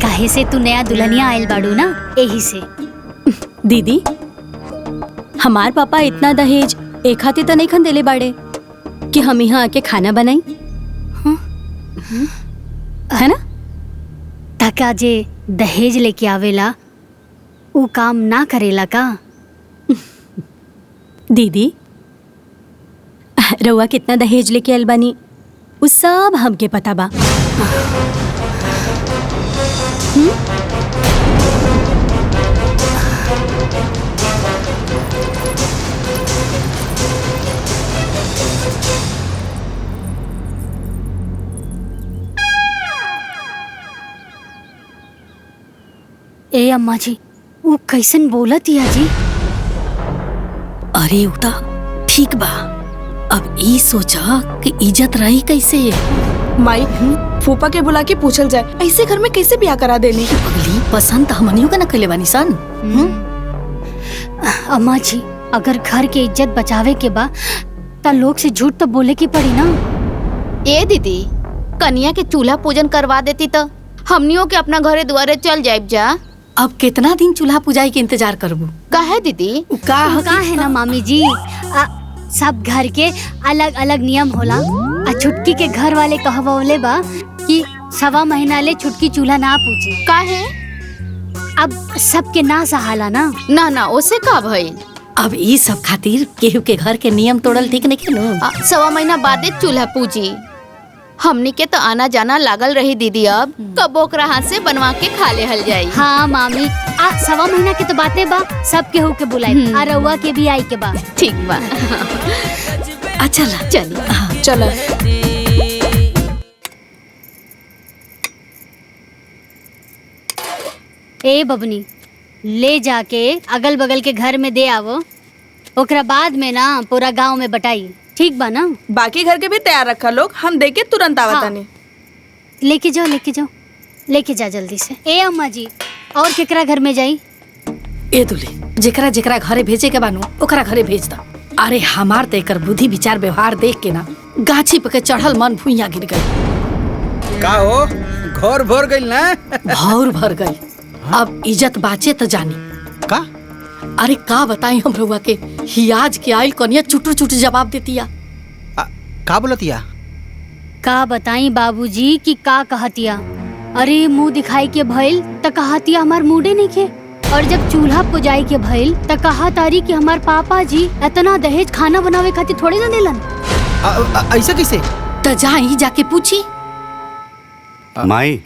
काहे से तू नया दुल्हनिया आयल बाड़ू ना, यही से। दीदी, हमार पापा इतना दहेज एक हाथी तो नहीं खन देले बाड़े कि हम यहाँ आके खाना बनाई, है ना? ताका जे दहेज लेके आवेला वो काम ना करेला का? दीदी, रउआ कितना दहेज लेके आयल बानी उस सब हमके पता बा। ए अम्मा जी, वो कैसन बोलत या जी? अरे उता ठीक बा, अब ई सोचा कि इज्जत रही कैसे। माई, फूफा के बुला के पूछल जाए, ऐसे घर में कैसे ब्याह करा देने? पगली पसंद हमनियों का न कले बानी सन। अम्मा जी, अगर घर के इज्जत बचावे के बा ता लोग से झूठ तो बोले की पड़ी ना। ए दीदी, कन्या के चूल्हा पूजन करवा देती तो हमनियों के अपना घरे दुआरे चल जाइब जा। अब कितना दिन चूल्हा पुजाई के इंतजार करबू? का है दीदी? का है ना मामी जी, सब घर के अलग अलग नियम होला। छुटकी के घर वाले कहवले बा कि 1.25 महीना ले छुटकी चूल्हा ना पूजी। का है? अब सबके ना सहाला ना। ना ओसे का भइल? अब ई सब खातिर केहू के घर के नियम तोड़ल ठीक नहीं खेलो। 1.25 महीना बादे चूल्हा पूजी। हमनी के तो आना जाना लागल रही दीदी, अब कब ओकरा हाथ से बनवा के खा ले हल जाई। हाँ मामी, 1.25 महीना के तो बातें बा, सब केहू के बुलाई, आ रउआ के भी आई के बा। ठीक बा। अच्छा चलिए चलो। ए बबनी, ले जाके अगल बगल के घर में दे आवो, ओकरा बाद में ना पूरा गांव में बटाई, ठीक बा ना? बाकी घर के भी तैयार रखा लोग, हम देके तुरंत आवतानी। हाँ। लेके जा जल्दी से। ए अम्मा जी, और केकरा घर में जाई? ए दुले, जेकरा जेकरा घरे भेजे के बानू ओकरा घरे भेज दा। अरे हमार तो एकर बुद्धि विचार व्यवहार देख के ना गाछी पे के चढ़ल मन भुइया गिर गई। का हो घोर भर गइल ना? भौर भर गई। अब इज्जत बाचे तो जानी का? अरे का बताई हम रउआ के हियाज के आइल कनिया चुटू चुटू जवाब देतिया। का बोलतिया? का बताई बाबूजी कि का कहतिया। अरे मुंह दिखाई के भइल त कहतिया हमार मूडे नहीं खे, और जब चूल्हा पुजाई के भइल त कहा तारी कि हमार पापा जी इतना दहेज खाना बनावे खातिर थोड़े ना देलन। ऐसा कैसे? त जाई जाके पूछी। माई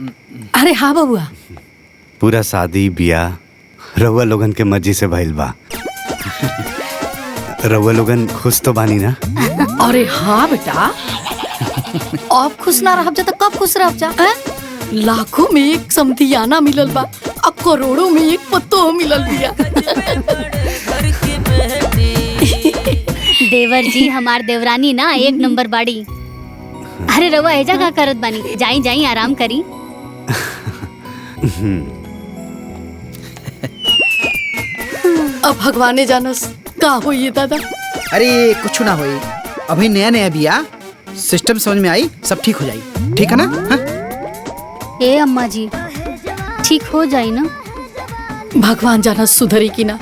अरे हाँ बबुआ। पूरा शादी बियाह रउआ लोगन के मर्जी से भइल बा। रउआ लोगन खुश तो बानी ना? अरे हाँ बेटा, अब खुश ना रह जा तो कब खुश रह जा? लाखों में एक समधियाना मिलल बा, अब करोड़ों में एक पत्तो मिलल बिया। देवर जी हमार देवरानी ना एक नंबर बाड़ी। अरे रवा एजा का करत बानी, जाई जाई आराम करी। अब भगवाने जानस का होई दादा। अरे कुछ ना होई, अभी नया नया बिया, सिस्टम समझ में आई, सब ठीक हो जाई। ठीक है ना? हाँ? ए अम्मा जी ठीक हो जाई ना? भगवान जानस सुधरी की ना।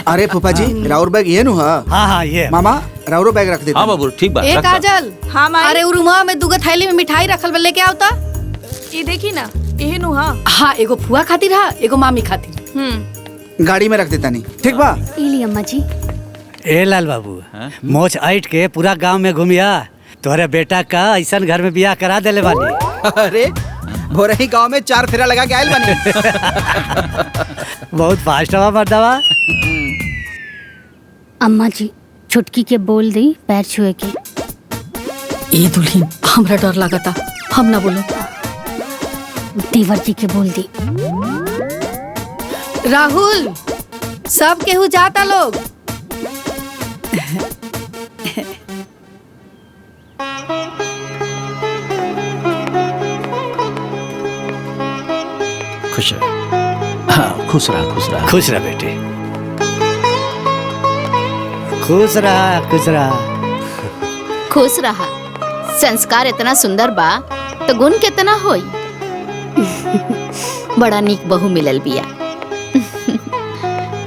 अरे फूफा जी राउर बैग ये नु है? हाँ हाँ ये मामा राउरो बैग रख देते। हाँ बाबू ठीक बा। ए काजल। हाँ माई। अरे उरुमा में दुगो थैली में मिठाई रखल बा, लेके आवता। ये देखी ना, यही नु। हाँ हाँ, एगो फुआ खातिर हा, एगो मामी खातिर। गाड़ी में रख देता नहीं। ठीक बा? इली अम्मा जी। ए लाल बाबू, मोच ऐट के पूरा गांव में घूमिया, तोहरे बेटा का ऐसा घर में बियाह करा देले बानी। अरे भोरही गांव में 4 फेरा लगा के आइल बानी। बहुत फास्ट हवा मर्दवा। अम्मा जी छुटकी के बोल दी पैर छुए के। ए दुल्हन हमरा डर लगता, हम ना बोलो। देवर जी के बोल दी। राहुल सब केहू जाता लोग। खुश रह। हाँ खुश रहा खुश रहा। खुश रह बेटे, खुश रहा खुश रहा। खुश रहा। संस्कार इतना सुंदर बा तो गुण कितना होई। बड़ा नीक बहू मिलल बिया।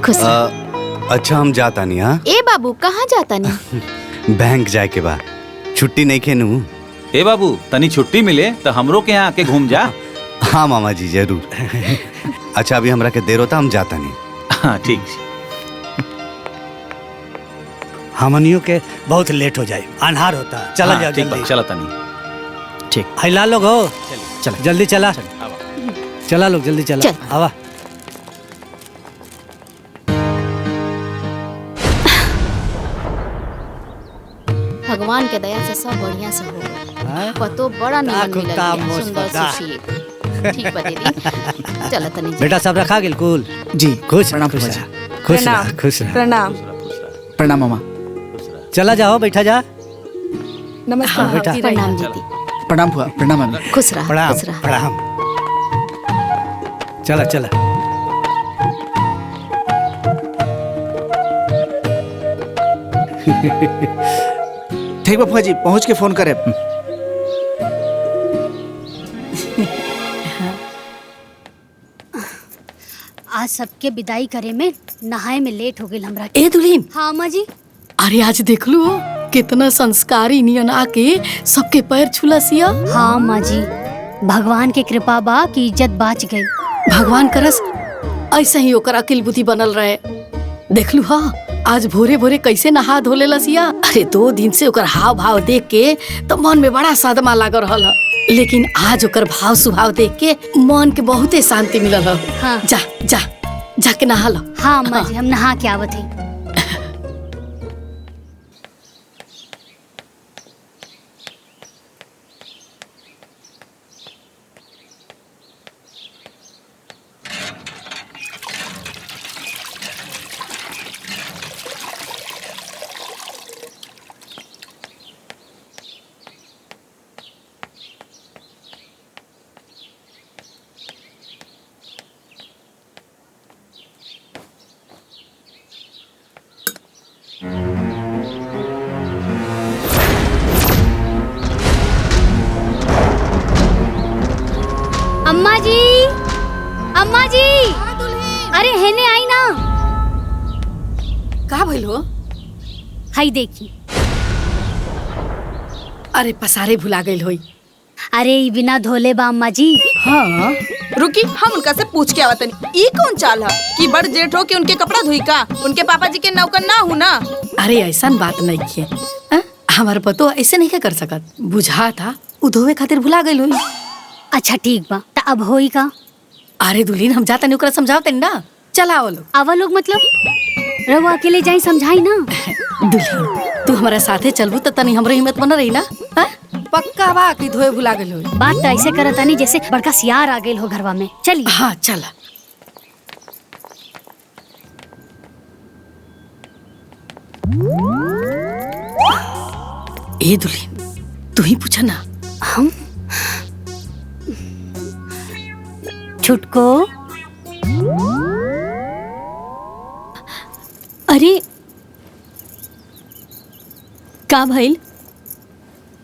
खुश रह। अच्छा हम जाता नहीं। हाँ ए बाबू कहाँ जाता नहीं? बैंक जाए के बाद छुट्टी नहीं खेनू। ए बाबू तनी छुट्टी मिले तो हमरो के यहाँ आके घूम जा। हाँ मामा जी जरूर। अच्छा अभी हमरा के देर होता, हम जाता नहीं। हाँ ठीक। हमनियों के बहुत लेट हो जाए, अनहार होता। चला जाओ ठीक जल्दी। बा, चला तनी। ठीक। हिला लोग हो, चल जल्दी चला। चला लोग जल्दी चला। चल। आवा। भगवान के दया से सब बढ़िया से हो। पतो बड़ा निमन मिलल बिया, सुंदर सुशील। ठीक बा दीदी। चला तनी। बेटा सब रखा गेल कुल? जी खुश प्रणाम खुश फूफा जी। रहा, खुश रहा, खुश रहा। प्रणाम। प्रणाम मामा। चला जाओ, बैठा जा। नमस्कार बेटा। प्रणाम दीदी। प्रणाम फूफा। प्रणाम मामी। खुश रहा प्रणाम खुश रहा। प्रणाम। चला चला। ठीक बा फूफा जी, पहुँच के फोन करे। आज सबके विदाई करे में नहाए में लेट हो गेल हमरा। ए दुल्हन। हाँ अम्मा जी। अरे आज देख लू कितना संस्कारी नियन आके सबके पैर छुलसिया। हाँ अम्मा जी, भगवान के कृपा बा की इज्जत बाच गई। भगवान करस ऐसे ही ओकर अकिल बुद्धि बनल रहे। देख लू हाँ, आज भोरे भोरे कैसे नहा धोले लसिया। अरे 2 दिन से ओकर हाव भाव देख के तो मन में बड़ा सदमा लाग रहल है, लेकिन आज ओकर भाव स्वभाव देख के मन के बहुते शांति मिलल है। हाँ। जा जा जाके नहा लो। हाँ अम्मा जी, हम नहा के आवत है। अम्मा जी, अम्मा जी, अरे हेने आई ना। का भइल हो? हाई देखी। अरे पसारे भुला गइल होई। अरे ई बिना धोले बा अम्मा जी। हाँ रुकी, हम उनका से पूछ के आवतनी। ई कौन चाल है कि बड़ जेठ हो के उनके कपड़ा धोई का? उनके पापा जी के नौकर ना हूँ ना। अरे ऐसा बात नहीं है, हमारे पतो ऐसे नहीं कर सकत। बुझा था उ धोवे खातिर भुला गइल होई। अच्छा ठीक बा, त अब होई का? अरे दुल्हीन हम जाता नहीं ओकरा समझावते ना। चला आवो लोग। आवा लोग मतलब रवा अकेले जाई समझाई ना। दुल्हीन तू हमारे साथे चलबू त तनी हमरे हिम्मत बन रही ना। पक्का बा कि धोए भुला गइल होई। बात तो ऐसे करतानी जैसे बड़का सियार आ गइल हो घरवा में। चली। हाँ चला। ए दुल्हीन तू ही पूछा ना। हम छुटको। अरे का भइल?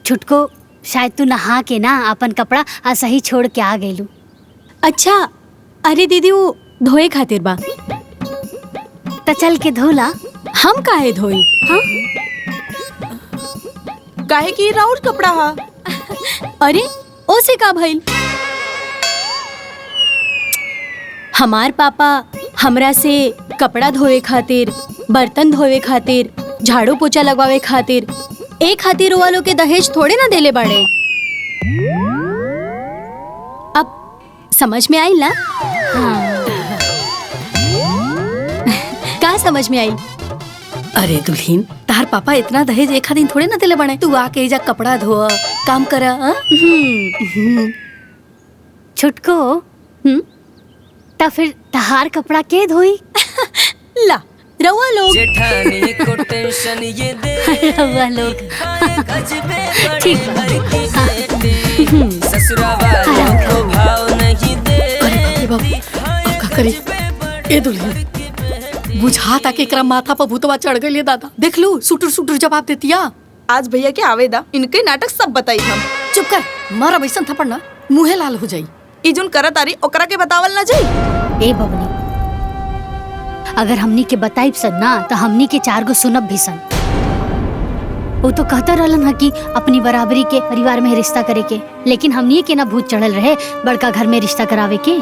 छुटको शायद तू नहा के ना अपन कपड़ा आ सही छोड़ के आ गइलू। अच्छा, अरे दीदी वो धोए खातिर बा। त चल के धोला। हम काहे धोई? हाँ काहे कि राउर कपड़ा हा। अरे ओसे का भइल? हमार पापा हमरा से कपड़ा धोए खातिर, बर्तन धोए खातिर, झाड़ू पोछा लगवावे खातिर, एक खातिर वालों के दहेज थोड़े ना देले बाड़े। अब समझ में आई ना? हाँ। का समझ में आई? अरे दुल्हीन तार पापा इतना दहेज एक दिन थोड़े ना दिले बने। तू आके जा कपड़ा धो काम करा। छुटको ता फिर तहार कपड़ा के धोई? ला रवा लोग। जेठानी को टेंशन ये दे रवा लोग। ठीक ससुरा वालों को भाव नहीं दे। अरे बाप रे बाप, अब का करी? ए दुल्हीन बुझाता के एकरा माथा पर भूतवा चढ़ गइल। दादा देख लू सुटुर सुटुर जवाब देतिया। आज भैया के आवेदा इनके नाटक सब बताई हम। चुप कर, मारा वैसन थप्पड़ ना मुंहे लाल हो जाई। इजुन करत आरी ओकरा के बतावल ना जाई। ए बबनी, अगर हमनी के बताइब सन ना तो हमनी के 4 गो सुनब भी सन। वो तो कहता रहलन है कि अपनी बराबरी के परिवार में रिश्ता करे के, लेकिन हमनी के ना भूत चढ़ल रहे बड़का घर में रिश्ता करावे के।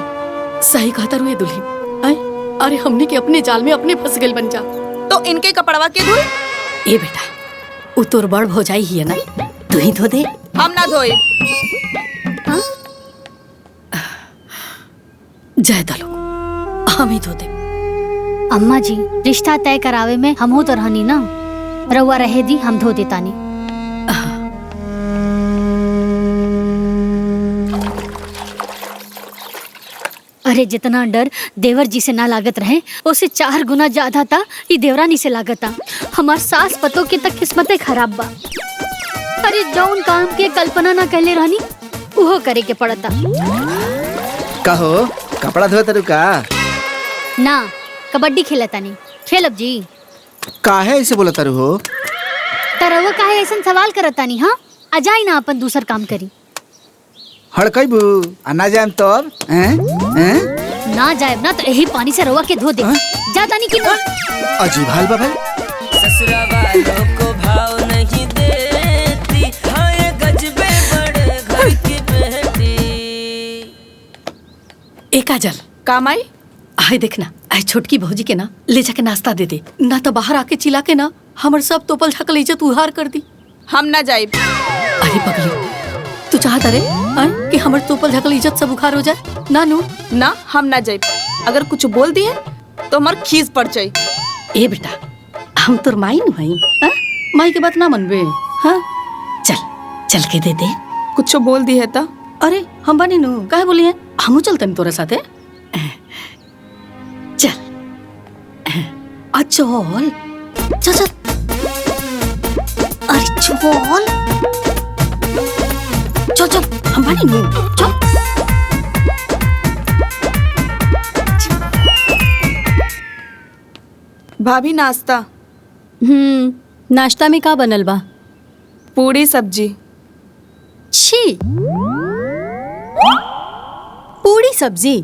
सही कहता रुए दुल्हीन। अरे हमनी के अपने जाल में अपने फंस गइल बन जा। तो इनके कपड़वा के धोई। ए बेटा उ तोर बड़ भौजाई ही है ना, तू ही धो दे। हम ना धोए। जय दलो हम ही धो दे। अम्मा जी रिश्ता तय करावे में हमहू तो रहनी ना। रउआ रहे दी, हम धो देतानी। अरे जितना डर देवर जी से ना लागत रहे उससे 4 गुना ज्यादा था ये देवरानी से लागता। हमार सास पतो के तक किस्मते खराब बा। अरे जौन काम के कल्पना ना कहले रहनी उहो करे के पड़ता। कहो कपड़ा धोए तरु का? ना कबड्डी खेलतानी। खेलब जी। काहे ऐसे बोला तरु हो? तरवा काहे ऐसा सवाल करतानी? हाँ आ जाई ना अपन दूसर काम करी। हड़कईबू आ ना जाएम तब? हैं? ना जाएब ना तो यही पानी से रवा के धो दे। जाता नहीं कि ना? अजीब हाल बा भाई। ससुरा वालों को भाव नहीं देती। हाँ ये गजबे बड़े घर की बेटी। एक आजल काम आई। आए देखना, आए छोटकी भौजी के ना ले जाके नाश्ता दे दे, ना तो बाहर आके चिल्ला के ना हमर सब तोपल झाकल इज्जत उहार कर दी। हम ना जाइब। अरे पगली तू चाहता रे कि हमर तोपल झाकल इज्जत सब उखार हो जाए? ना नू ना हम ना जाइब। अगर कुछ बोल दिए तो हमार खीस पड़ जाई। ए बेटा हम तोर माई नु हई, माई के बात ना मनबे। हाँ चल चल के दे दे। कुछ बोल दी है ता? अरे हम बनी नु काहे बोली है? हमू चलतन तोरा साथे। चल चल चल चल। अरे चल चल चल हम बनी नु चल। भाभी नाश्ता। नाश्ता में का बनल बा? पूरी सब्जी। छी, पूरी सब्जी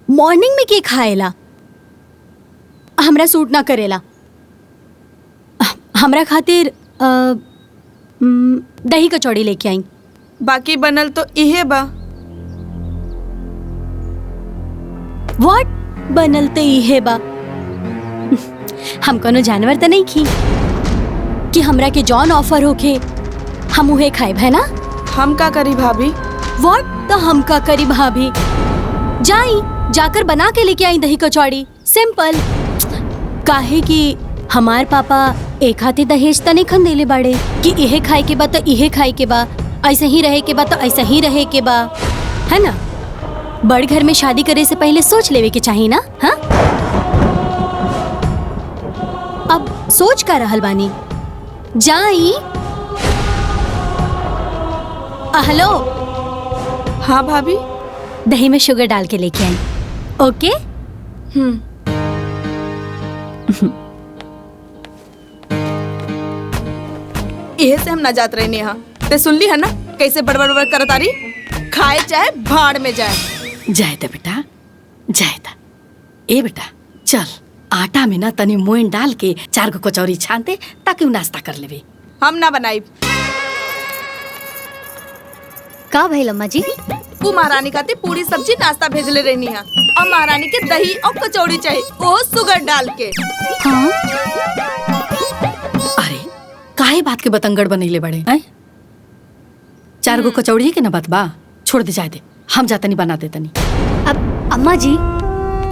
मॉर्निंग में के खाएला? हमरा सूट ना करेला। हमरा खातिर दही कचौड़ी लेके आई। बाकी बनल तो इहे बा। व्हाट? बनल तो इहे बा? हम कोनो जानवर तो नहीं खी कि हमरा के जॉन ऑफर होके हम उहे खाए, है ना? हम का करी भाभी? व्हाट? तो हम का करी भाभी? जाई जाकर बना के लेके आई दही कचौड़ी, सिंपल। काहे कि हमार पापा एक हाथी दहेज त नहीं खन देले बाड़े कि इहे खाए के बा तो इहे खाए के बा, ऐसे ही रहे के बा तो ऐसे ही रहे के बा, है ना? बड़ घर में शादी करे से पहले सोच लेवे के चाहिए ना? हाँ, अब सोच का रहल बानी। जाई। हेलो। हाँ भाभी। दही में शुगर डाल के लेके आई। ओके? इहे से हम ना जात रहे नेहा। ते सुन ली है ना कैसे बड़बड़ करत आरी? खाए चाहे भाड़ में जाए। जाए दा बेटा, जाए दा। ए बेटा चल, आटा में ना तनी मोइन डाल के 4 गो कचौरी छान दे ताकि उ नाश्ता कर लेवे। हम ना बनाई। का भइल अम्मा जी? तू महारानी खाती पूरी सब्जी नाश्ता भेजले रहनी है और महारानी के दही और कचौड़ी चाहिए, वो शुगर डाल के। हाँ? अरे काहे बात के बतंगड़ बनैले बड़े हैं? 4 गो कचौड़ी के ना बात बा, छोड़ दे, जाए दे, हम जातनी बना देतनी। अब अम्मा जी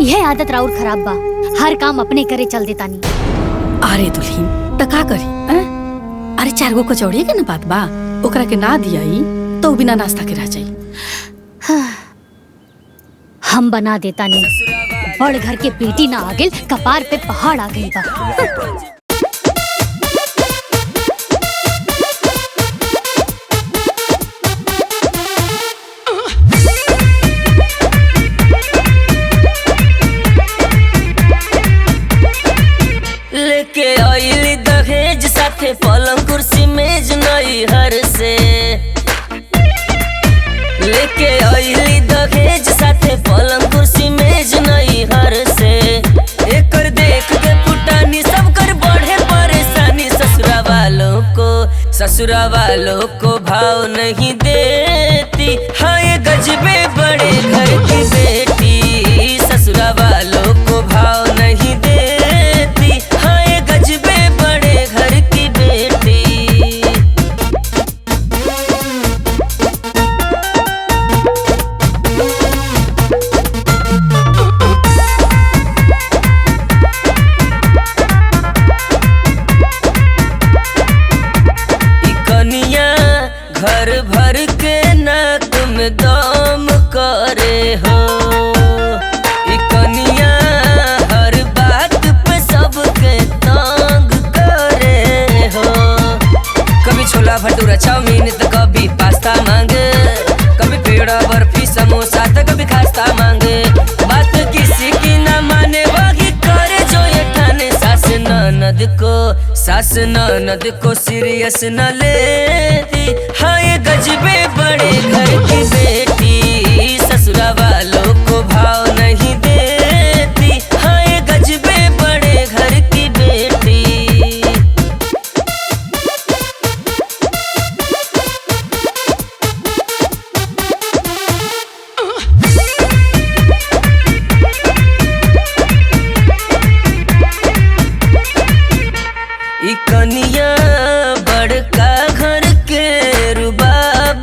यह आदत राउर खराब बा, हर काम अपने करे चल देतानी। अरे दुल्हीन त का करी? अरे 4 गो कचौड़ी के ना बात बा, ओकरा के ना दियाई तो बिना नाश्ता के रह जाई। हम बना देतानी। बड़ घर के बेटी ना आ गेल, कपार पे पहाड़ आ गई बा। लेके आइली दहेज साथे पलंग कुर्सी मेज नई हर से। लेके आइली दहेज साथे पलंग कुर्सी मेज नई हर से। एकर देख के पुटानी सब कर बढ़े परेशानी। ससुरा वालों को भाव नहीं देती। हाँ ये गजबे बड़े घर की बेटी। ससुरा वालों को भाव नहीं देती। हाँ ये गजबे बड़े घर की बेटी। घर भर के ना तुम दम करे हो। कनिया हर बात पे सबके तंग करे हो। कभी छोला भटूरा चाउमीन तो कभी पास्ता मांगे। कभी पेड़ा बर्फी समोसा तो कभी खास्ता मांगे। बात किसी की ना माने वही करे जो ये ठाने। सास ननद को सीरियस न लेती। हाँ ये गजबे बड़े घर की बेटी। ससुरा वालों को भाव नहीं देती। हाँ ये गजबे बड़े घर की बेटी। कनिया बड़का घर के रुबाब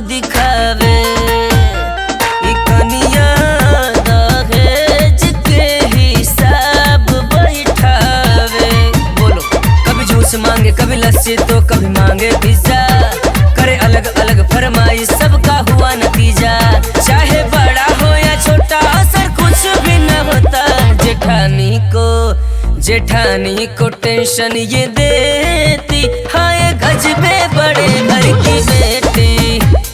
दिखावे। कनिया दहेज के हिसाब बैठावे। बोलो कभी जूस मांगे कभी लस्सी तो कभी मांगे पिज्जा। करे अलग अलग फरमाइश सबका हुआ नतीजा। चाहे बड़ा हो या छोटा असर कुछ भी न होता। जेठानी को टेंशन ये देती। हाँ ये गजबे बड़े घर की बेटी।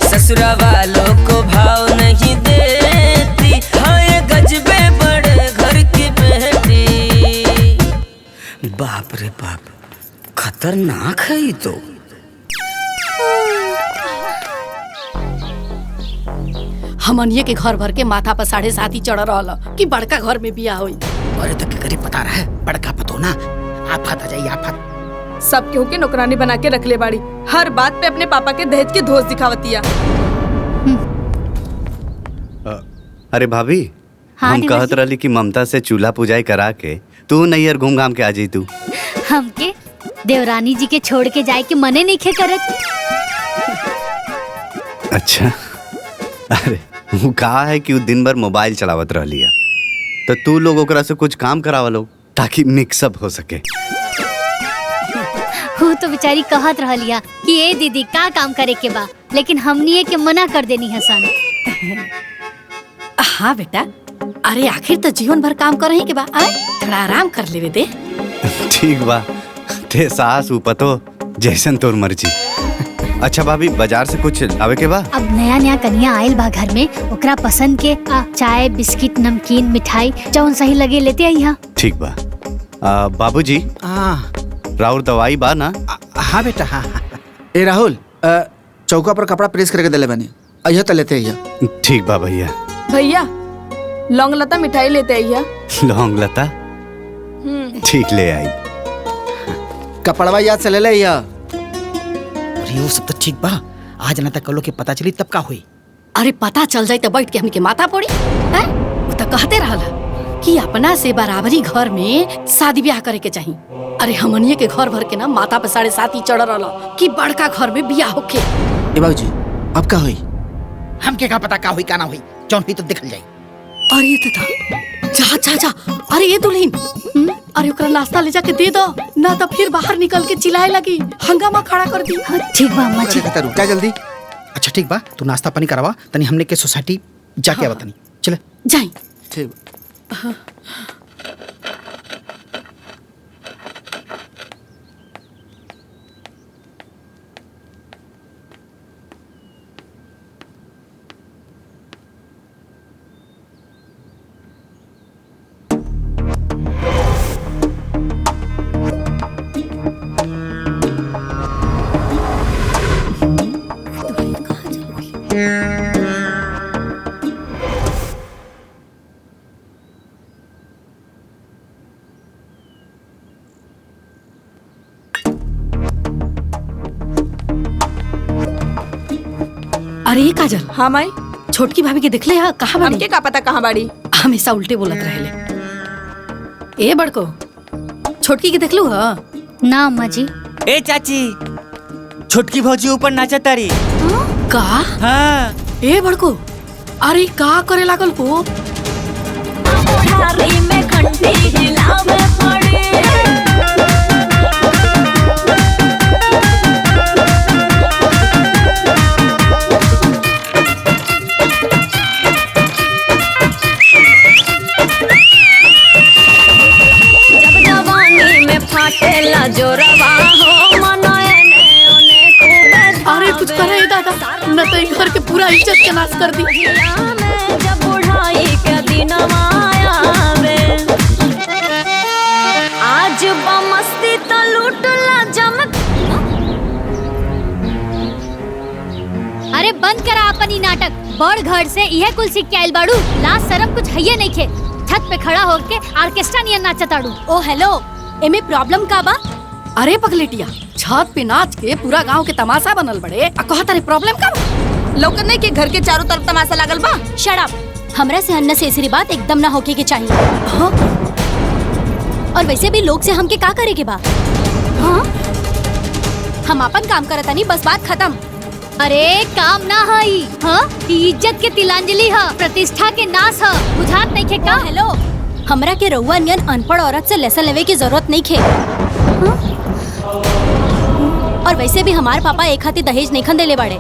ससुरा वालों को भाव नहीं देती। हाँ ये गजबे बड़े घर की बेटी। बाप रे बाप। खतरनाक है ये तो। हमनिए के घर भर के माथा पर 7.5 चढ़ रहा कि बड़का घर में बिया हुई। अरे तो करे पता रहा बड़का पतो ना आफत आ जाई आफत। सब केहू के नौकरानी बना के रख ले बाड़ी, हर बात पे अपने पापा के दहेज के धोस दिखावतिया। अरे भाभी, हाँ, हम कहत रहली कि ममता से चूल्हा पुजाई करा के तू नैयर घूम घाम के आ जाई तू। हमके देवरानी जी के छोड़ के जाए के मने नहीं खे करत। अच्छा, अरे वो कहा है कि वो दिन भर मोबाइल चलावत रहली है, तो तू लोग ओकरा से कुछ काम करावा लो ताकि मिक्सअप हो सके। वो तो बेचारी कहत रहलिया कि ए दीदी का काम करे के बा, लेकिन हमनी के मना कर देनी हसन। हाँ बेटा, अरे आखिर तो जीवन भर काम कर रही के बा, आए थोड़ा आराम कर लेवे दे। ठीक बा, ते सास उपतो जैसन तोर मर्जी। अच्छा भाभी, बाजार से कुछ लावे के बा? अब नया नया कन्या आयल बा घर में, ओकरा पसंद के चाय बिस्किट नमकीन मिठाई जौन सही लगे लेते आइहा। ठीक बा। बाबूजी, राहुल दवाई बा ना? हाँ बेटा हाँ। ए राहुल, चौका पर कपड़ा प्रेस करके दले बने, अइहा तो लेते अइहा। ठीक बा भैया। भैया लौंग लता मिठाई लेते आइया। लौंग लता ठीक ले आई। कपड़वा याद से ले ले अइहा। अरे वो सब तो ठीक बा, आज ना तक कलो के पता चली तब का हुई। अरे पता चल जाए तो बैठ के हमके माथा पड़ी है? वो तो कहते रहला कि अपना से बराबरी घर में शादी ब्याह करे के चाहिए। अरे हमनिए के घर भर के ना माथा पे 7.5 चढ़ रहा कि बड़का घर में बियाह होके। ए बाबूजी, अब का हुई? हमके का पता का हुई का ना हुई, जौन हुई तो दिखल जाई। अरे ये तो था, जा जा जा। अरे ये दुल्हन, अरे ओकरा नाश्ता ले जाके दे दो, ना तो फिर बाहर निकल के चिल्लाए लगी, हंगामा खड़ा कर दी। ठीक बा अम्मा जी। रुका जल्दी। अच्छा ठीक बा, तू नाश्ता पानी करवा तनी, हमने के सोसाइटी जाके आवा तनी। चले जाई। ठीक। अरे काजल। हाँ माई। छोटकी भाभी के देखले हा कहाँ बाड़ी? हमके का पता कहाँ बाड़ी? हमेशा उल्टे बोलत रहेले। ए बड़को, छोटकी के देखलू हा? ना अम्मा जी। ए चाची, छोटकी भौजी ऊपर नाचा तारी। का? हाँ। ए बड़को, अरे का करे लागल को? में घंटी हिलावे पड़े। अरे कुछ करे दादा, न तो घर के पूरा इज्जत के नाश कर दी। जब बुढ़ाई के दिन आज बमस्ती तो लूटला जमक। अरे बंद करा अपनी नाटक, बड़ घर से यह कुल सीख के आइल बाड़ू, लाज शरम कुछ है नहीं खे। छत पे खड़ा होके ऑर्केस्ट्रा नियन नाचताड़ू। ओ हेलो, एमे प्रॉब्लम का बा? अरे पगलेटिया, छत पे नाच के पूरा गांव के तमाशा बनल बड़े, कहत अरे प्रॉब्लम का बा? लौकत नहीं के घर के चारों तरफ तमाशा लागल बा। शट अप, हमरा से अननेसेसरी बात एकदम ना होके के चाहिए। हाँ? और वैसे भी लोग से हमके का करे के बा? हाँ? हम अपन काम करत नहीं, बस बात खत्म। अरे काम ना हई, हाँ? इज्जत के तिलांजलि है, प्रतिष्ठा के नाश है, बुझात नहीं खे का? हेलो, हमरा के रउआ नियन अनपढ़ औरत से लेसन लेवे की जरूरत नहीं खे। और वैसे भी हमार पापा एक हाथी दहेज नहीं खन देले बाड़े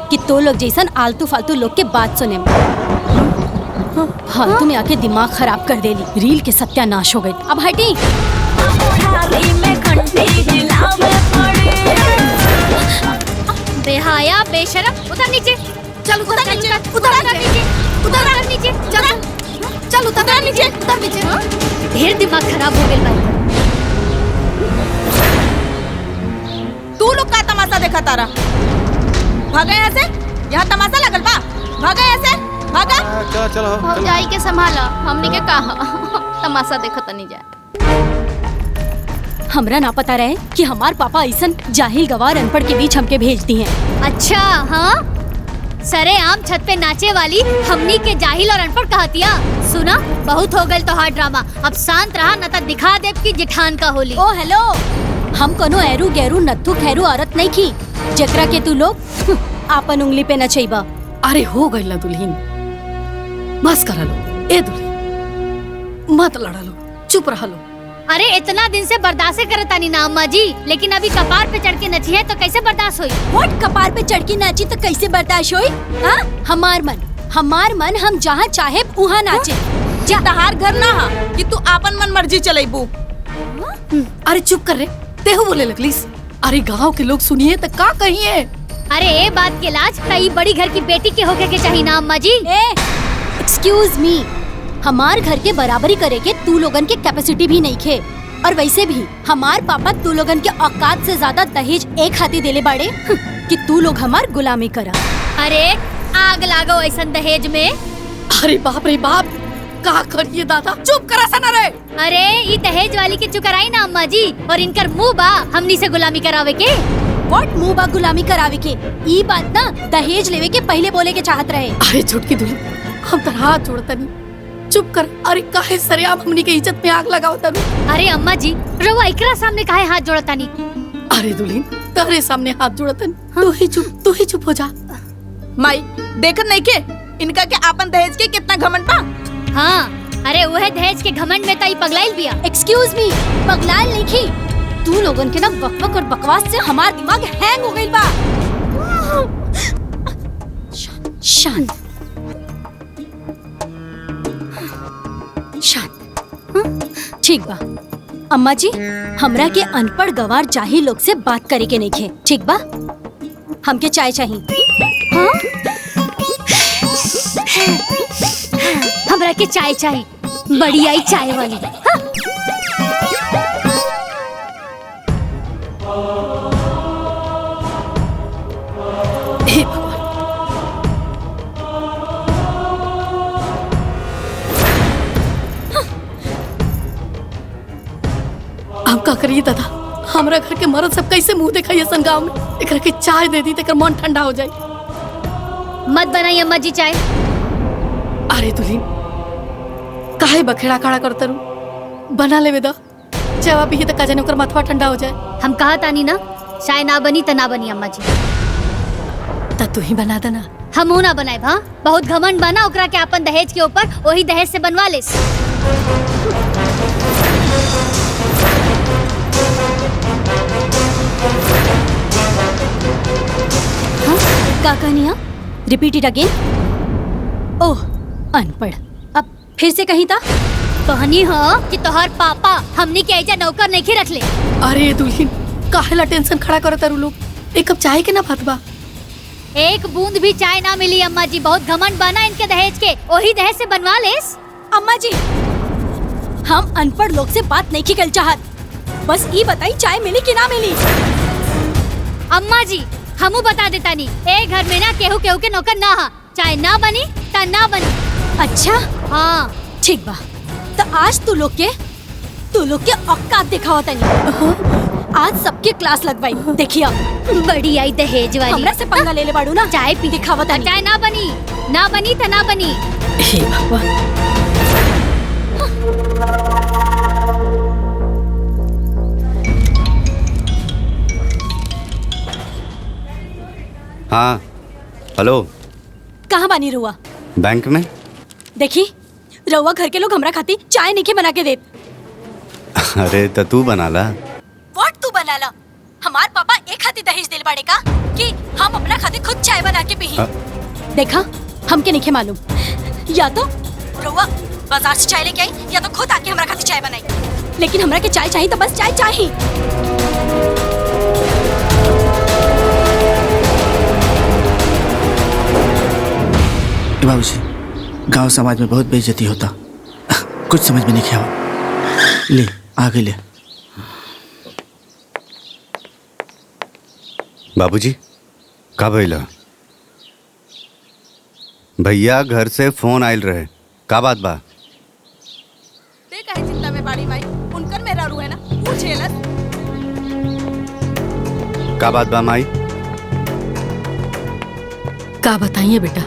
कि तो लोग जैसन आलतू फालतू लोग के बात सुने। फालतू में आके दिमाग खराब कर देली, रील के सत्यानाश हो गई। अब हटी। बेहाया बेशरम, उतर नीचे। चल उतर नीचे, उतर नीचे, उतर नीचे, चल उतर नीचे, उतर नीचे। ढेर दिमाग खराब हो गई भाई। तारा? भागा यहाँ से, यहाँ तमाशा लगल बा। भागा यहाँ से, भागा। चलो भौजाई के संभाला, हमनी के कहा तमाशा देखत नहीं जाए। हमरा ना पता रहे कि हमार पापा ऐसन जाहिल गवार अनपढ़ के बीच हमके भेज दी हैं। अच्छा हाँ, सरे आम छत पे नाचे वाली हमनी के जाहिल और अनपढ़ कहतिया। सुना, बहुत हो गल तोहार ड्रामा, अब शांत रहा न त दिखा देब की जेठान का होली। ओ हेलो, हम कोनो एरू गैरू नत्थु खैरू औरत नहीं की जकरा के तू लोग आपन उंगली पे नचैबा। अरे हो गई ला दुल्हीन, बस करा लो। ए दुल्हीन मत लड़ा लो, चुप रहा लो। अरे इतना दिन से बर्दाश्त करतानी ना अम्मा जी, लेकिन अभी कपार पे चढ़ के नची है तो कैसे बर्दाश्त हुई? व्हाट, कपार पे चढ़ के नाची तो कैसे बर्दाश्त हुई? हाँ, हमार मन हम जहाँ चाहे वहाँ नाचे। जा तहार घर ना हा कि तू आपन मन मर्जी चलेबू। अरे चुप कर रे, तेहू बोले लगलीस। अरे गांव के लोग सुनिए तो का कहिए? अरे ए बात के लाज कई बड़ी घर की बेटी के होके के चाहिए ना अम्मा जी। एक्सक्यूज मी, हमार घर के बराबरी करे के तू लोगन के कैपेसिटी भी नहीं खे। और वैसे भी हमार पापा तू लोगन के औकात से ज्यादा दहेज एक हाथी देले बाड़े कि तू लोग हमार गुलामी करा। अरे आग लागो ऐसन दहेज में। अरे बाप रे बाप, का करिए दादा, चुप करा सना रे। अरे ये दहेज वाली की चुकराई ना अम्मा जी, और इनकर मुंह बा हमनी से गुलामी करावे के। व्हाट, मुंह बा गुलामी करावे के? ई बात ना दहेज लेवे के पहले बोले के चाहत रहे। अरे छुटकी दुल्हन, हम तो हाथ जोड़ता नहीं, चुप कर। अरे काहे सरेआम हमनी के इज्जत में आग लगाओ तनु? अरे अम्मा जी, रवा इकरा सामने काहे हाथ जोड़तानी? अरे दुल्हन, तेरे सामने हाथ जोड़तन, तू ही चुप हो जा। माई देखत नहीं के इनका के आपन दहेज के कितना घमंड बा। हाँ, अरे वह दहेज के घमंड में तई पगलाइल बिया। एक्सक्यूज मी, पगलाइल नहीं की। तू लोगन के ना बकबक और बकवास से हमार दिमाग हैंग हो गइल बा। शांत शांत, ठीक बा। अम्मा जी, हमरा के अनपढ़ गवार जाहिल लोग से बात करे के नहीं खे, ठीक बा? हमके चाय चाहिए। हाँ? हमरा के चाय चाहिए, बढ़िया ही चाय वाली। हाँ? हे भगवान, हम का करिए दादा? हमरा घर के मर्द सब कैसे मुंह दिखाई सन गाँव में? एकरा के चाय दे दी तेकर मन ठंडा हो जाए। मत बनाई अम्मा जी चाय। अरे दुल्हीन, काहे बखेड़ा खड़ा करता रू? बना लेवे दा, चाय पी त का जाने ओकर माथवा ठंडा हो जाए। हम कहा तानी ना, चाय ना बनी त ना बनी अम्मा जी। त तू ही बना देना। हमहू ना बनाए भा, बहुत घमंड बना ओकरा के अपन दहेज के ऊपर, वही दहेज से बनवा लेस। हाँ? का कहनी? Repeat it again. ओह अनपढ़, अब फिर से कहीं था? कहनी हो कि तोहर पापा हमनी के ऐजा नौकर नहीं रख ले। अरे दुल्हीन, काहेला टेंशन खड़ा करता रू लोग? एक कप चाय के ना बात बा? एक बूंद भी चाय ना मिली अम्मा जी, बहुत घमंड बना इनके दहेज के, वही दहेज से बनवा लेस। अम्मा जी, हम अनपढ़ लोग से बात नहीं की कल चाहत, बस ये बताई चाय मिली कि ना मिली? अम्मा जी, हमू बता देता नहीं, ए घर में ना केहू केहू के नौकर ना हा, चाय ना बनी ता ना बनी। अच्छा हाँ ठीक बा, तो आज तू लोग के औकात दिखावा तनी। आज सबके क्लास लगवाई, देखिया बड़ी आई दहेज वाली। हमरा से पंगा ले ले बाड़ू ना, चाय पी दिखावा तनी। चाय ना बनी त ना बनी। हे भगवान, हाँ हेलो, कहाँ बानी रुआ? बैंक में। देखी रउआ घर के लोग हमरा खाती चाय नहीं बना के देत। अरे तो तू बना ला। व्हाट तू बना ला? हमार पापा एक हाथी दहेज दिल बाड़े का कि हम अपना खाती खुद चाय बना के पी। देखा हमके नहीं मालूम, या तो रउआ बाजार से चाय लेके आई या तो खुद आके हमरा खाती चाय बनाई, लेकिन हमरा के चाय चाहिए तो बस चाय चाहिए। बाबूजी, गांव समाज में बहुत बेइज्जती होता, कुछ समझ में नहीं आया। ले आगे ले। बाबूजी का भइला? भैया घर से फोन आयल रहे, का बात बा? ते काहे चिंता में बाड़ी माई, उनकर मेरा रू है ना, पूछेलस। का बात बा माई? का बताइए बेटा,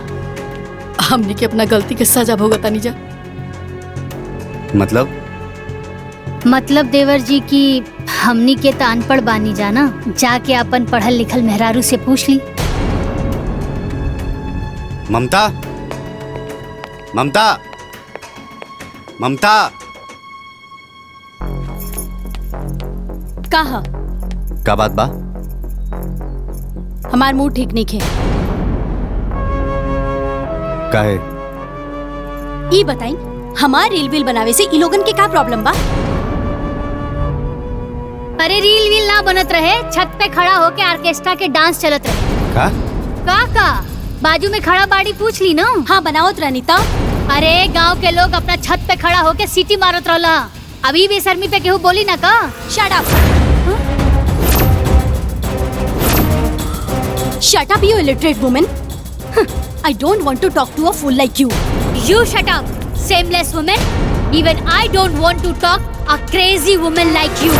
हमने के अपना गलती के सजा भुगता नहीं जा। मतलब देवर जी की हमनी के तो अनपढ़ बानी जाना, जाके अपन पढ़ल लिखल मेहरारू से पूछ ली। ममता, ममता, ममता। कहा का बात बा? हमार मूड ठीक नहीं है। काहे? ई बताई, हमार रील वील बनावे से ई लोगन के का प्रॉब्लम बा? अरे रील वील ना बनत रहे, छत पे खड़ा होके ऑर्केस्ट्रा के डांस चलत रहे। का बाजू में खड़ा बाड़ी पूछ ली ना। हाँ बनावत रहनी ता। अरे गांव के लोग अपना छत पे खड़ा होके सीटी मारत रहला। अभी भी शर्मी पे केहू बोली ना का? Shut up. Shut up you illiterate woman. I don't want to talk to a fool like you. You shut up, shameless woman. Even I don't want to talk a crazy woman like you.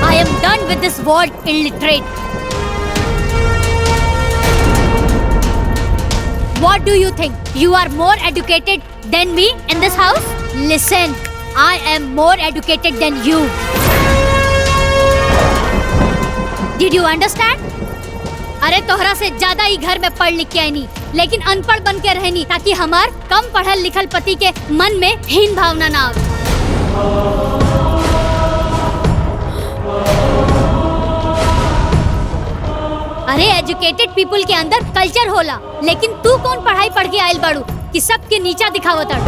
I am done with this word illiterate. What do you think? You are more educated than me in this house? Listen, I am more educated than you. Did you understand? अरे तोहरा से ज्यादा ही घर में पढ़ लिख के आई नहीं, लेकिन अनपढ़ बन के रहनी ताकि हमार कम पढ़ल लिखल पति के मन में हीन भावना ना आवे। अरे एजुकेटेड पीपल के अंदर कल्चर होला, लेकिन तू कौन पढ़ाई पढ़ के आयल बाड़ू कि सबके नीचा दिखावत अड़।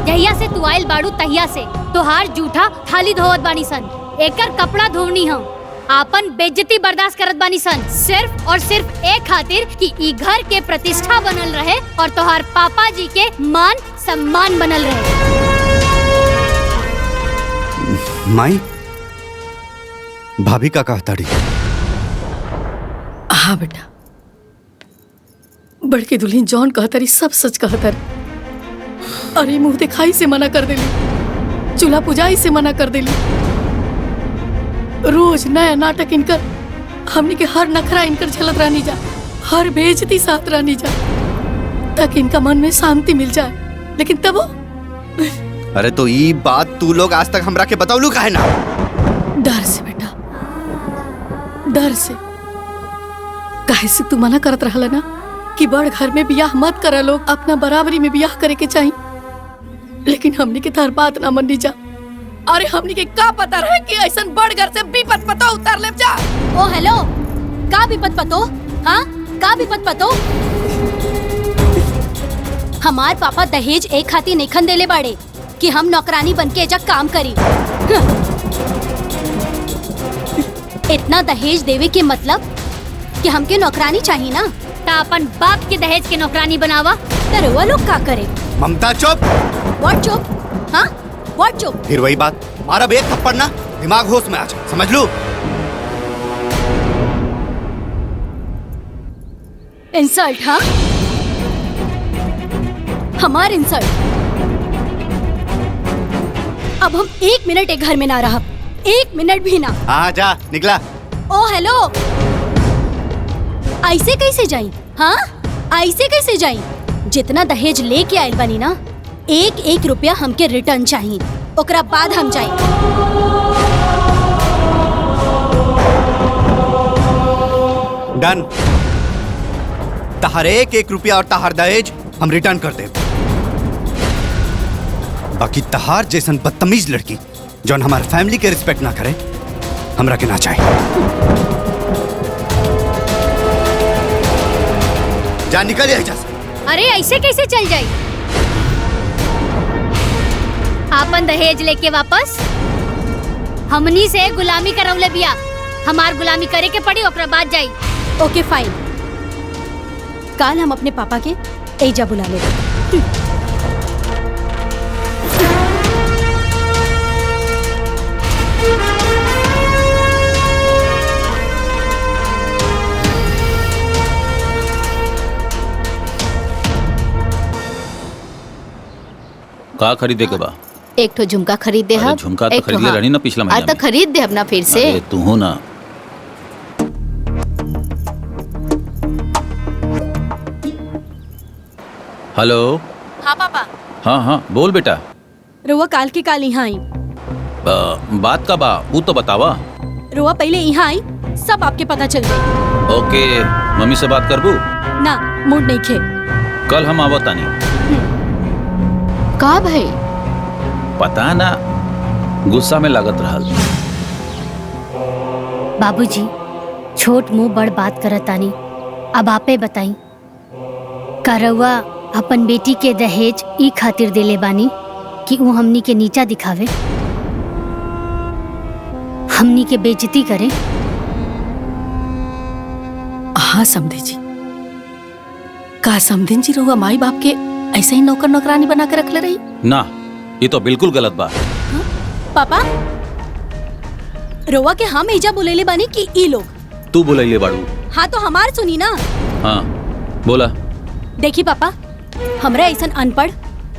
जहिया से तू आयल बाड़ू तहिया से तोहार जूठा थाली धोवत बानी सन, एकर कपड़ा धोवनी हम, आपन बेइज्जती बर्दाश्त करत बानी सन, सिर्फ और सिर्फ एक खातिर कि ई घर के प्रतिष्ठा बनल रहे और तोहार पापा जी के मान सम्मान बनल रहे। माई, भाभी का कहताड़ी? हाँ बेटा, बड़की दुल्हन जॉन कहतरी सब सच कहतर। अरे मुंह दिखाई से मना कर देली, चूल्हा पुजाई से मना कर देली, रोज नया नाटक इनकर, हमने के हर नखरा इनकर झलत रहनी जा, हर बेइज्जती साथ रहनी जा, ताकि इनका मन में शांति मिल जाए। लेकिन तब अरे तो ये बात तू लोग आज तक हमरा के बतावलू काहे ना? डर से बेटा, डर से। काहे से तू मना करत रहला ना कि बड़ घर में बियाह मत करा, लोग अपना बराबरी में बियाह करे के चाहिए, लेकिन हमने के तार बात ना मनी जा। अरे हमने के का पता रहे कि ऐसा बड़ घर से विपत पतो उतार ले जा। ओ हेलो, का विपत पतो? हाँ, का विपत पतो? हमार पापा दहेज एक खातिर नेखन देले बाड़े कि हम नौकरानी बन के एजा काम करी। इतना दहेज देवे के मतलब कि हमके नौकरानी चाहिए ना, ता अपन बाप के दहेज के नौकरानी बनावा। तरुआ लोग का करे? ममता चुप। व्हाट चुप? हाँ व्हाट चुप? फिर वही बात, मारा बेग थप्पड़ ना, दिमाग होश में आ जाए, समझ लो। इंसल्ट? हाँ, हमार इंसल्ट? अब हम एक मिनट एक घर में ना रहा, एक मिनट भी ना। हाँ जा, निकला। ओ हेलो, ऐसे कैसे जाई? हाँ, ऐसे कैसे जाई? जितना दहेज लेके आयल बनी ना, एक एक रुपया हमके रिटर्न चाहिए, ओकरा बाद हम जाई। डन। तहार एक एक रुपया और तहार दहेज हम रिटर्न कर दे। बाकी तहार जैसन बदतमीज लड़की जौन हमारे फैमिली के रिस्पेक्ट ना करे, हमरा के ना चाहिए। जा, निकल यहाँ से। अरे ऐसे कैसे चल जाई? आपन दहेज लेके वापस? हमनी से गुलामी करवले बिया, हमार गुलामी करे के पड़ी, ओकरा बाद जाई। ओके फाइन, काल हम अपने पापा के एजा बुला ले। का खरीदे के बा? एक ठो झुमका खरीद दे अरे हम। झुमका तो एक ठो खरीदले हाँ। रहनी ना पिछला महीना तो खरीद दे अपना फिर से। अरे तू हो ना। हेलो। हाँ पापा। हाँ हाँ बोल बेटा। रुआ काल के काल यहाँ आई। बात का बा वो तो बतावा। रुआ पहले यहाँ आई, सब आपके पता चल गई। ओके मम्मी से बात करबू? ना मूड नहीं खे। कल हम आवतानी। का भाई? पता ना गुस्सा में लागत रहल। बाबूजी छोट मुंह बड़ बात करत तानी, अब आपे बताई का रउआ अपन बेटी के दहेज ई खातिर देले बानी कि वो हमनी के नीचा दिखावे, हमनी के बेइज्जती करे। हाँ समधे जी, का समधिन जी रहुआ माई बाप के ऐसे ही नौकर नौकरानी बना के रखले रही? ना ये तो बिल्कुल गलत बात। पापा रोवा के हम एजा बोलेले बानी कि ई लोग। तू बोलैले बाड़ू। हाँ तो हमार सुनी ना। हाँ बोला। देखी पापा, हमरा ऐसा अनपढ़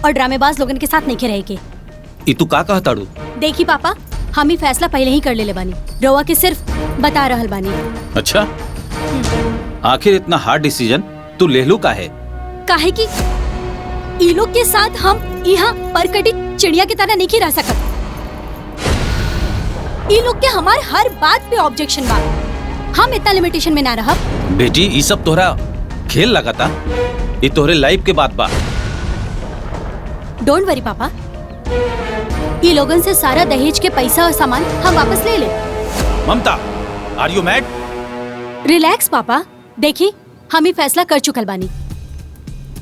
और ड्रामेबाज लोगन के साथ नहीं रहे के। ई तू का कहताड़ू? देखी पापा, हम ही फैसला पहले ही कर लेले बानी, रोवा के सिर्फ बता रहल बानी। अच्छा आखिर इतना हार्ड डिसीजन तू ले लू काहे? काहे कि ई लोग के साथ हम यहाँ परकटी चिड़िया की तरह नहीं रह सकत। ई लोग के हमार हर बात पे ऑब्जेक्शन बा, हम इतना लिमिटेशन में ना रहब। बेटी ये सब तोहरा खेल लगाता, ये तोहरे लाइफ के बात बा। डोंट वरी पापा, ई लोगन से सारा दहेज के पैसा और सामान हम वापस ले ले। ममता आर यू मैड? रिलैक्स पापा, देखी हम ही फैसला कर चुकल बानी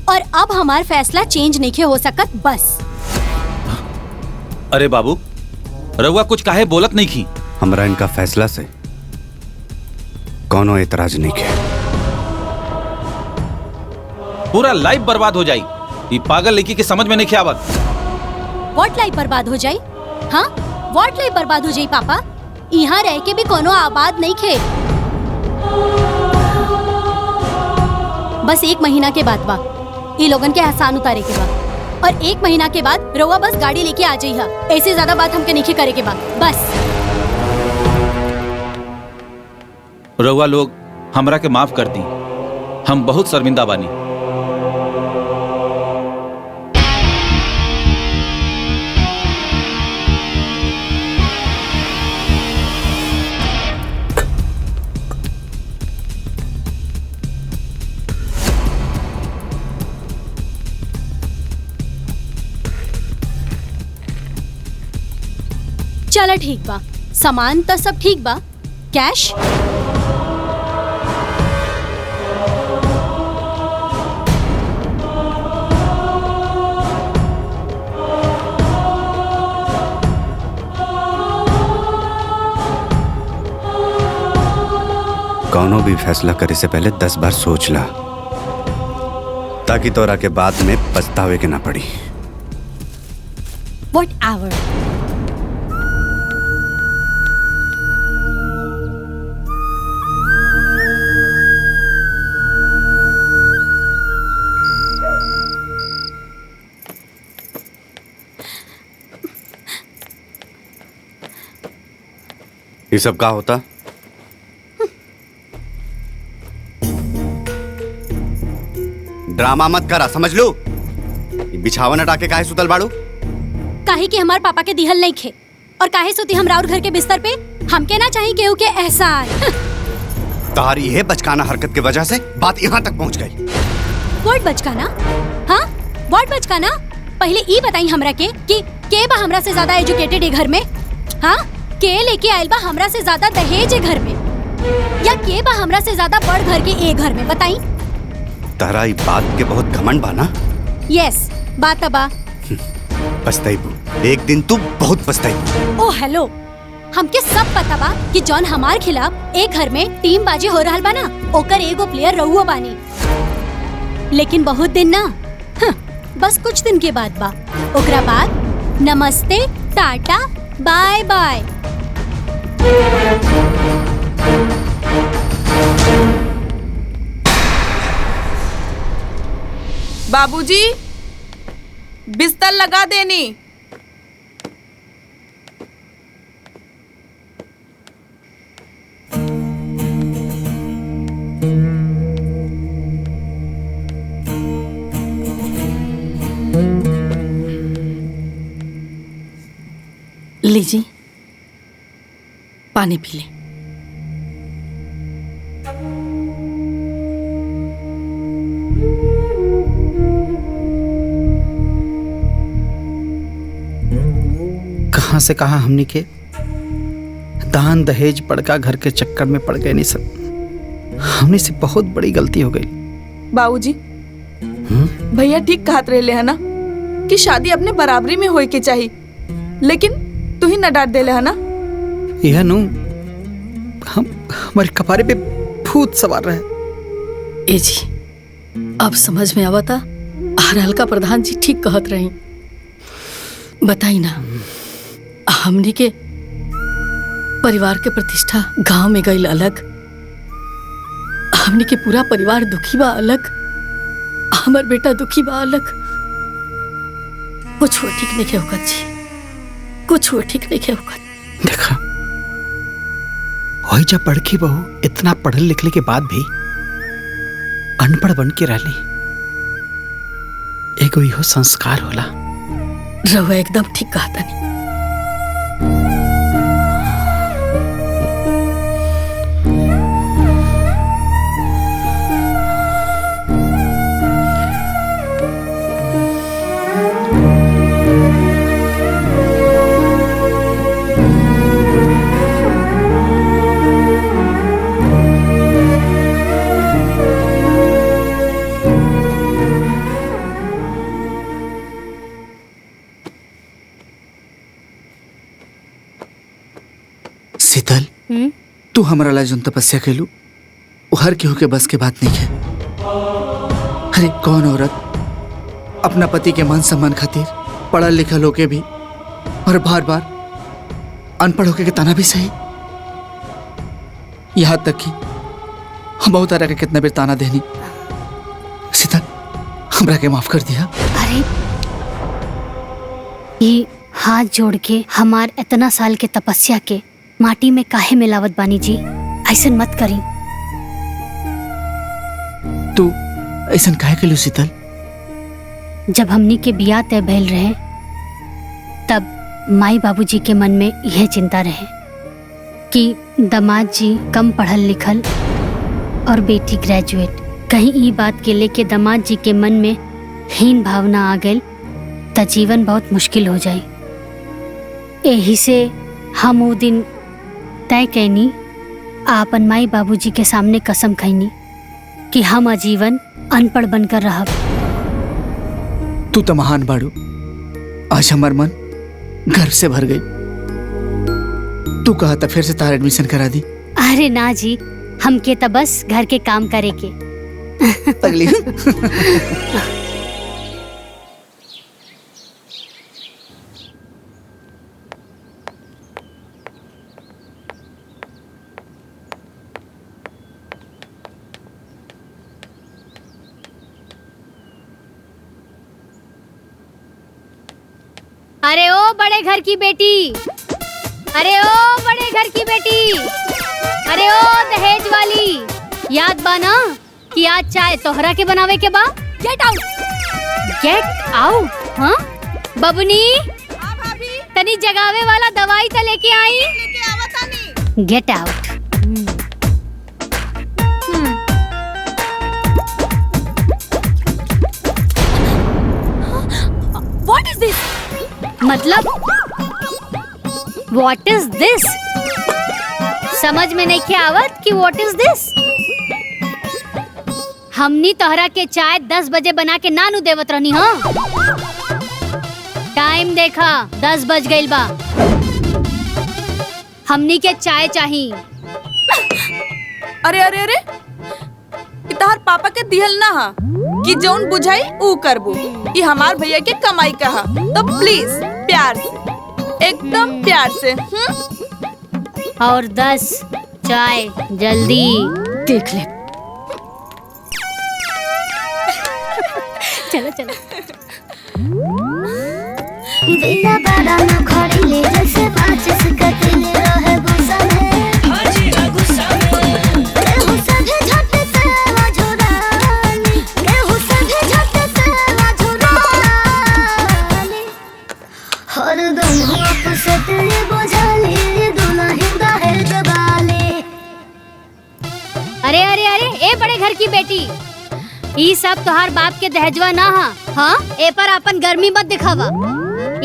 और अब हमार फैसला चेंज नहीं हो सकत बस। अरे बाबू रउआ कुछ काहे बोलत नहीं की? हमरा इनका फैसला से कौनो एतराज नहीं किया। पूरा लाइफ बर्बाद हो जाई। ये पागल लड़की के समझ में नहीं आवत। व्हाट लाइफ बर्बाद हो जाई? हाँ व्हाट लाइफ बर्बाद हो जाई पापा? यहाँ रह के भी कोनो आबाद नहीं खे। बस 1 महीना के बाद बा ये लोगन के एहसान उतारे के बाद, और 1 महीना के बाद रउआ बस गाड़ी लेके आ जाइहा। ऐसे ज्यादा बात हमके नहीं करे के बाद बस। रउआ लोग हमरा के माफ कर दी, हम बहुत शर्मिंदा बानी। चला ठीक बा, सामान तो सब ठीक बा, कैश कौनो भी फैसला करे से पहले 10 बार सोच ला, ताकि तोरा के बाद में पछतावे के ना पड़ी। Whatever. ये सब का होता? ड्रामा मत करा, समझ लो। बिछावन हटा के काहे सुतल बाड़ू? काहे कि हमार पापा के दिहल नहीं खे, और काहे सोती हम राउर घर के बिस्तर पे? हमके ना चाहिए केहू के एहसान। तारी है बचकाना हरकत की वजह से बात यहाँ तक पहुँच गई। व्हाट बचकाना? हाँ व्हाट बचकाना? पहले ई बताई हमरा के कि के बा हमरा से ज्यादा एजुकेटेड है घर में? हाँ के लेके आयल बा हमरा से ज्यादा दहेज है घर में, या के बा हमरा से ज्यादा बड़ घर के ए घर में? बताई। तारा ई बात के बहुत घमंड बा ना? यस बात बा। पछताइबू, एक दिन तू बहुत पछताइबू। ओ हेलो, हमके सब पता बा कि जॉन हमार खिलाफ एक घर में टीम बाजी हो रहल बा ना, ओकर एगो प्लेयर रहुआ बानी। लेकिन बहुत दिन ना, बस कुछ दिन के बाद बा। ओकरा बाद नमस्ते टाटा बाय बाय। बाबूजी, बिस्तर लगा देनी। लीजिए पानी पी ले। कहां से कहां हमनी के दान दहेज बड़का घर के चक्कर में पड़ गए। नहीं सब हमने से बहुत बड़ी गलती हो गई। बाबूजी भैया ठीक कहत रहे है ना कि शादी अपने बराबरी में होए के चाहिए, लेकिन तू ही न डांट देले है ना। यह नु हम हमारे कपारे पे भूत सवार रहे। ए जी अब समझ में आवता हल्का प्रधान जी ठीक कहत रही। बताई ना हमनी के परिवार के प्रतिष्ठा गांव में गई अलग, हमनी के पूरा परिवार दुखी बा अलग, हमार बेटा दुखी बा अलग। कुछ हो ठीक नहीं होगा जी, कुछ हो ठीक नहीं होगा। देखा वही जब बड़की बहू इतना पढ़े लिखने के बाद भी अनपढ़ बन के रह ली। एगो इहो संस्कार होला। रहुआ एकदम ठीक कहता नहीं। शीतल तू हमारा ला जोन तपस्या कैलू वो हर केहू के बस के बात नहीं है। अरे कौन औरत अपना पति के मान सम्मान खातिर पढ़ल लिखल होके भी और बार बार अनपढ़ होके के ताना भी सही। यहाँ तक कि हम बहुत तरह के कितना बेर ताना देनी। शीतल हमरा के माफ कर दिया। अरे ये हाथ जोड़ के हमार इतना साल के तपस्या के माटी में काहे मिलावत बानी जी। ऐसन मत करी। तू ऐसन काहे कैलू शीतल? जब हमनी के बियाह तय भइल रहे तब माई बाबूजी के मन में यह चिंता रहे कि दामाद जी कम पढ़ल लिखल और बेटी ग्रेजुएट। कहीं ई बात के लेके दामाद जी के मन में हीन भावना आ गई त जीवन बहुत मुश्किल हो जाए। यही से हम वो दिन तय कैनी आपन माई बाबूजी के सामने कसम खैनी कि हम आजीवन अनपढ़ बनकर रहब। तू तो महान बाड़ू। आज हमार मन गर्व से भर गई। तू कहा था फिर से तार एडमिशन करा दी। अरे ना जी, हमके तो बस घर के काम करे के। पगली। अरे ओ बड़े घर की बेटी, अरे ओ बड़े घर की बेटी, अरे ओ दहेज वाली, याद बा ना कि आज चाय तोहरा के बनावे के बा। Get out, get out. हाँ बबनी, तनी जगावे वाला दवाई तो लेके आई। Get out. What is this? मतलब व्हाट इज दिस? समझ में नहीं के आवत कि व्हाट इज दिस? हमनी तोहरा के चाय 10 बजे बना के नानू देवत रहनी। हाँ टाइम देखा 10 बज गइल बा। हमनी के चाय चाहिए। अरे अरे अरे इतार पापा के दिहल ना हा कि जौन बुझाई ऊ करबू। ये हमार भैया के कमाई कहा, तो प्लीज प्यार से, एकदम प्यार से। और 10 चाय जल्दी। देख ले। चलो चलो। दिला बड़ा न खड़ीले जैसे माचिस कतले रहे गुस्सा में हाजी ना गुस्सा में केहू सभे झट से वाझुरानी केहू सभे झट से वाझुरानी हरदम आप सतले बोझाले दुल्हन दहेज वाले। अरे अरे अरे ए बड़े घर की बेटी, ई सब तोहार बाप के दहेजवा ना हा। हाँ ए पर अपन गर्मी मत दिखावा।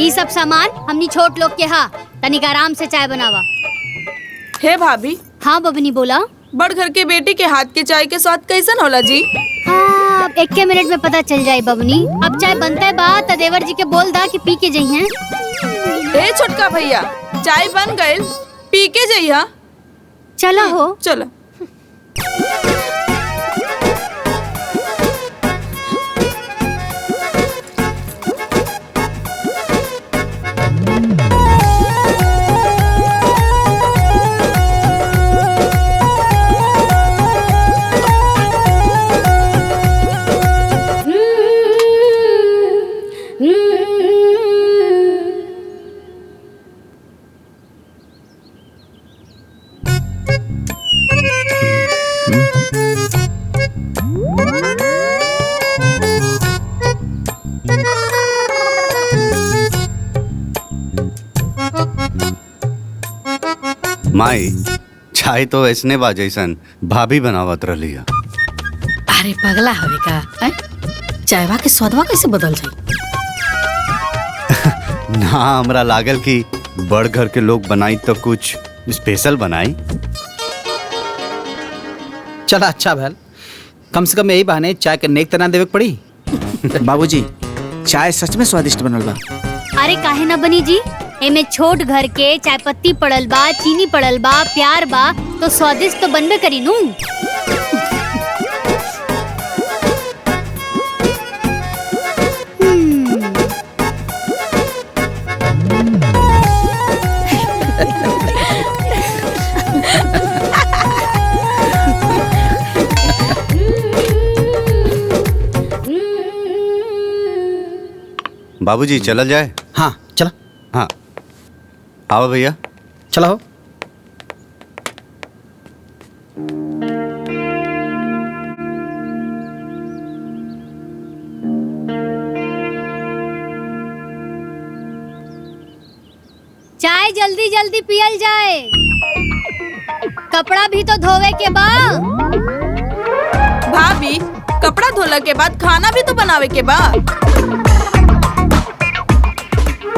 ई सब सामान हमनी छोट लोग के हा, तनिक आराम से चाय बनावा। हे भाभी। हाँ बबनी बोला। बड़ घर के बेटी के हाथ के चाय के स्वाद कैसन होला जी? हाँ 1 मिनट में पता चल जाए बबनी। अब चाय बनता है बा त देवर जी के बोल दा कि पी के जइहे। ए छोटका भैया चाय बन गइल, पी के जइहा। चला हो चलो। माई चाय तो ऐसने बा जैसन भाभी बनावत रही है। अरे पगला हवे का? चायवा के स्वादवा कैसे बदल जाई? ना हमरा लागल कि बड़ घर के लोग बनाई तो कुछ स्पेशल बनाई। चला अच्छा भैल, कम से कम यही बहाने चाय के नेक तना देवे पड़ी। बाबूजी चाय सच में स्वादिष्ट बनल बा। अरे काहे ना बनी जी, एमे छोट घर के चाय पत्ती पड़ल बा, चीनी पड़ल बा, प्यार बा, तो स्वादिष्ट तो बनबे करी नू। बाबूजी चलल जाए? हाँ चला। हाँ आओ भैया चलो। चाय जल्दी जल्दी पियल जाए, कपड़ा भी तो धोवे के बा। भाभी कपड़ा धोला के बाद खाना भी तो बनावे के बा।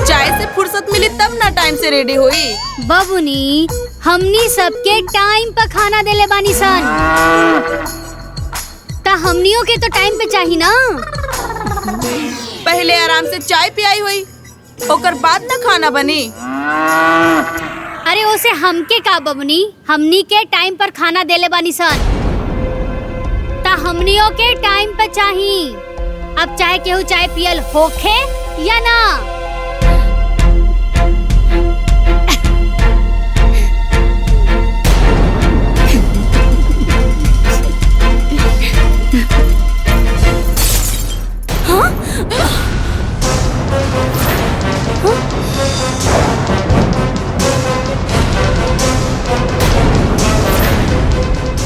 चाय से फुर्सत मिली तब ना टाइम से रेडी हुई। बबुनी हमनी सबके टाइम पर खाना देले बानी सन, ता हमनियों के तो टाइम पे चाहिए ना। पहले आराम से चाय पियाई हुई, ओकर बाद ना खाना बनी। अरे ओसे हमके का बबुनी, हमनी के टाइम पर खाना देले बानी सन, ता हमनियों के टाइम पे चाहिए। अब चाहे केहू चाय पियल होखे या ना।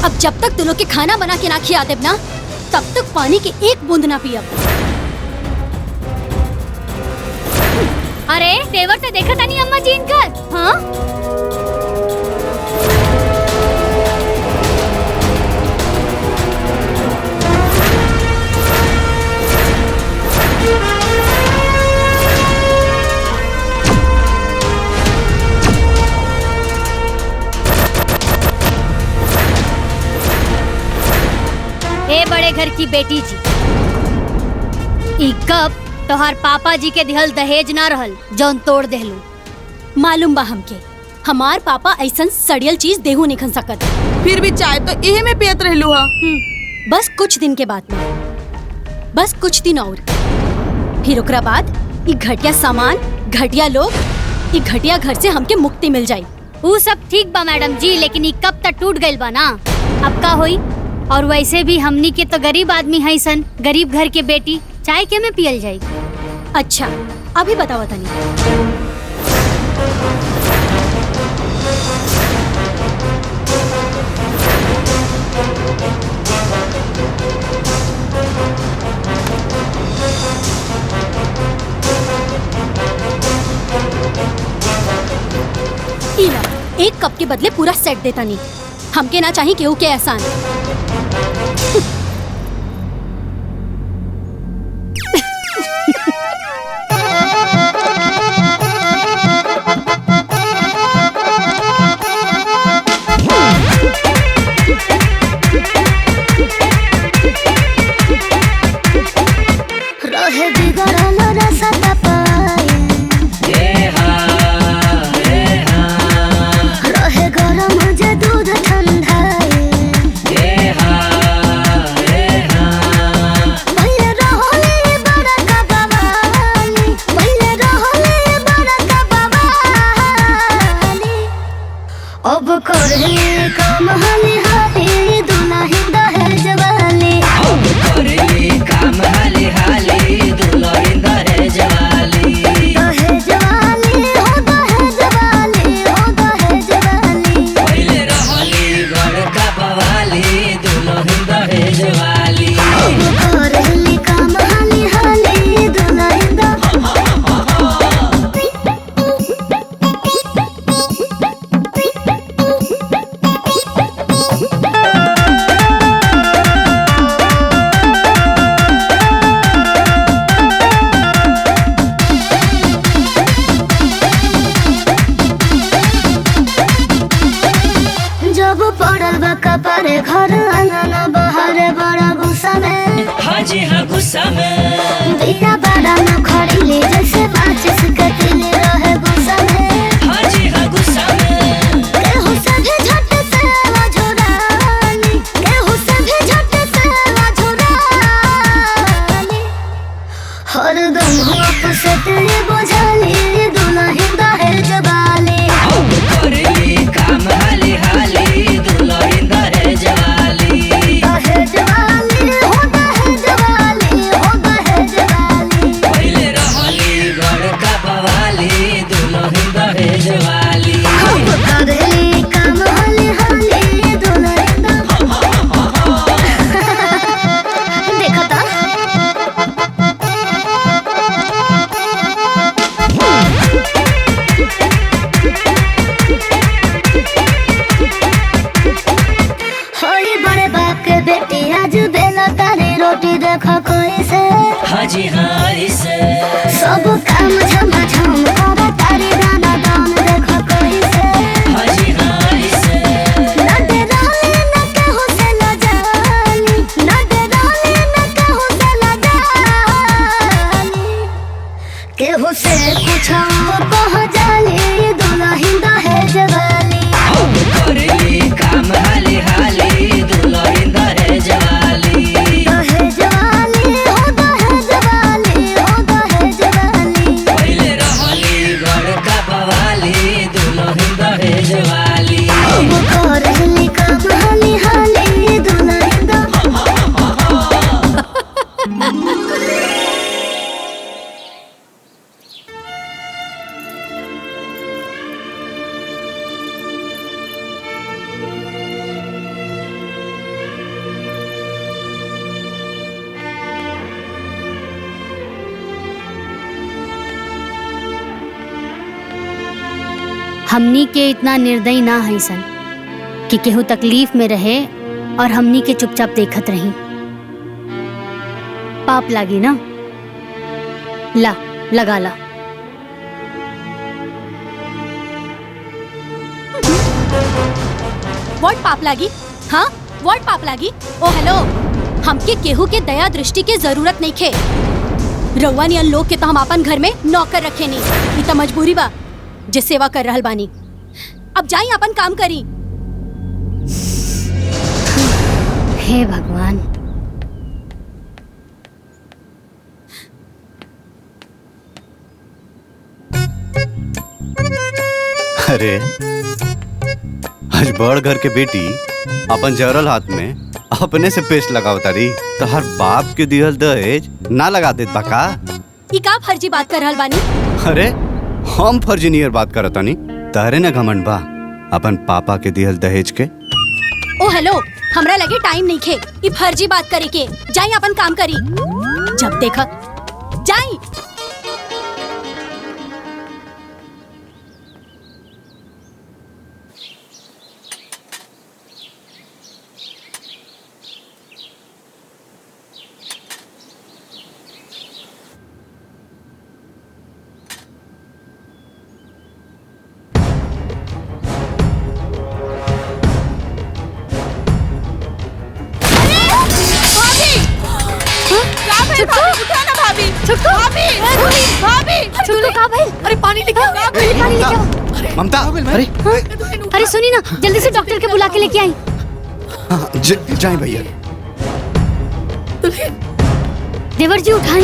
अब जब तक तुम लोग के खाना बना के ना खिया देब ना, तब तक पानी की एक बूंद ना पियब। अरे तेवर तो देखा था नहीं अम्मा जी इनकर। हाँ ए बड़े घर की बेटी जी, ई कब तोहार पापा जी के दिहल दहेज ना रहल जौन तोड़ देहलू। मालूम बा हमके, हमार पापा ऐसन सड़ियल चीज देहू नहीं खन सकत। फिर भी चाय तो इहे में पियत रहलू हा। बस कुछ दिन के बाद में, बस कुछ दिन और, फिर ओकरा बाद ई घटिया सामान, घटिया लोग, ई घटिया घर से हमके मुक्ति मिल जाई। वो सब ठीक बा मैडम जी, लेकिन ई कब तक टूट गइल बा ना, अब का होई। और वैसे भी हमनी के तो गरीब आदमी है सन, गरीब घर के बेटी, चाय के में पियल जाई। अच्छा अभी बतावा तनी। इला, एक कप के बदले पूरा सेट देता नहीं। हमके ना चाहिए केहू के एहसान। रहे बिगड़ल रसता पाए रहे गरम जे दूध ठंडाए पहिले रहले बड़का बवाली पहिले रहले बड़का बवाली अब करे काम हाली हाली दुल्हन दहेज वाली अब करे काम हाली हाली दुल्हन दहेज वाली दहेज वाली हो दहेज वाली हो दहेज वाली पहिले रहली बड़का बवाली दुल्हन दहेज वाली अब करेली काम हाली हाली दुल्हन जब पड़ल बा कपारे घर आंगन बहारे बड़ा गुस्सा में हाजी हाँ गुस्सा में बिया बड़ा न खड़ीले जैसे माचिस कटीले रहे गुस्सा में हाजी हाँ गुस्सा में केहू से भी झट से वाझुरानी केहू से भी झट से वाझुरानी हरदम होप से तेरे बुझाली दुल्हन दहेज वाली करेली काम हाली हाली दुल्हन दहेज वाली दहेज वाली हो दहेज वाली हो दहेज वाली पहिले रहली बड़का बवाली दुल्हन दहेज वाली हम करेली काम हाली हाली दुल्हन देखो तो होई बड़े बाप के बेटी आज बेला तारी रोटी देखो कोई से हाजी हारी से सब काम झमा झम कर तारी दाना दान देखो कोई से हाजी हारी से ना दे डाले ना कहू से ना जानी ना दे डाले ना कहू से ना जानी केहू से पूछो कह जानी दुल्हन दहेज वाली करेली काम हाली हाली दुल्हन दहेज वाली दहेज वाली हो दहेज वाली हो दहेज वाली पहिले रहली बड़का बवाली दुल्हन दहेज वाली अब करेली काम हाली हाली दुल्हन हमनी के इतना निर्दयी ना है सन कि केहू तकलीफ में रहे और हमनी के चुपचाप देखत रही। पाप लागी ना, ला लगा ला। व्हाट पाप लागी? हाँ व्हाट पाप लागी? ओ हेलो, हमके केहू के दया दृष्टि के जरूरत नहीं खे। रउआ नियन लोग के तो हम अपन घर में नौकर रखे नहीं, ई तो मजबूरी बा जे सेवा कर रहल बानी। अब जाई अपन काम करी। हे भगवान, अरे आज बड़ घर के बेटी अपन जरल हाथ में अपने से पेस्ट लगाओ तारी, तो हर बाप के दिहल दहेज ना लगा देत बा का? ई का फर्जी बात कर रहल बानी? अरे हम फर्जीनियर बात करता नहीं, तारे न घमंड बा अपन पापा के दिहल दहेज के। ओ हेलो, हमरा लगे टाइम नहीं खे ई फर्जी बात करे के। जाई अपन काम करी। जब देखा जाई। अरे पानी लेके आओ, पानी लेके आओ। ममता, अरे अरे सुनी ना, जल्दी से डॉक्टर के बुला के लेके आई। जाए भैया। देवर जी उठाएं।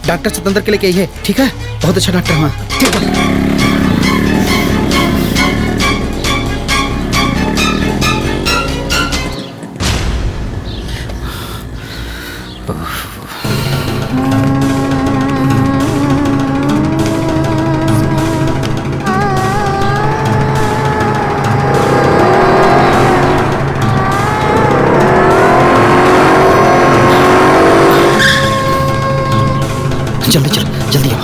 डॉक्टर स्वतंत्र के लेके आई है, ठीक है? बहुत अच्छा डॉक्टर। हाँ ठीक है। जल्दी चल, जल्दी आओ।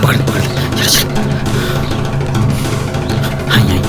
पकड़ ले, पकड़ ले, चल चल। हाँ यहीं।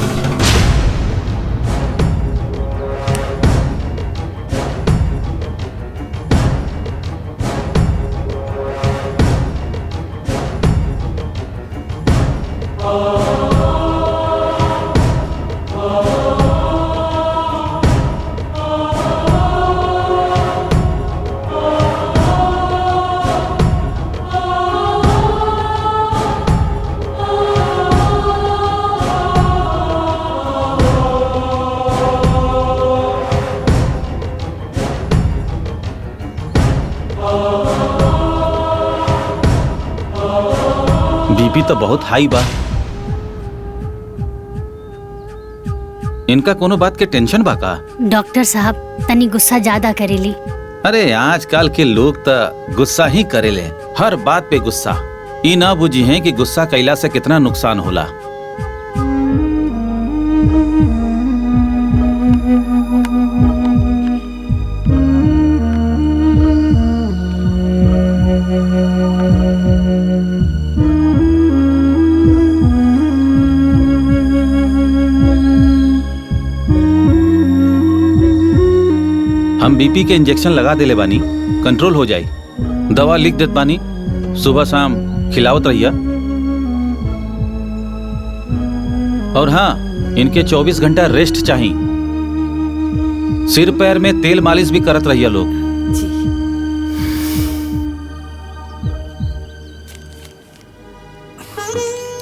बीपी तो बहुत हाई बा। इनका कोनो बात के टेंशन बा का? डॉक्टर साहब तनी गुस्सा ज्यादा करेली। अरे आजकल के लोग तो गुस्सा ही करेले, हर बात पे गुस्सा। ई ना बुझी है कि गुस्सा कैला से कितना नुकसान होला। हम बीपी के इंजेक्शन लगा देले बानी, कंट्रोल हो जाई। दवा लिख देत बानी, सुबह शाम खिलावत रहिया। और हाँ, इनके 24 घंटा रेस्ट चाहिए। सिर पैर में तेल मालिश भी करत रहिया लोग।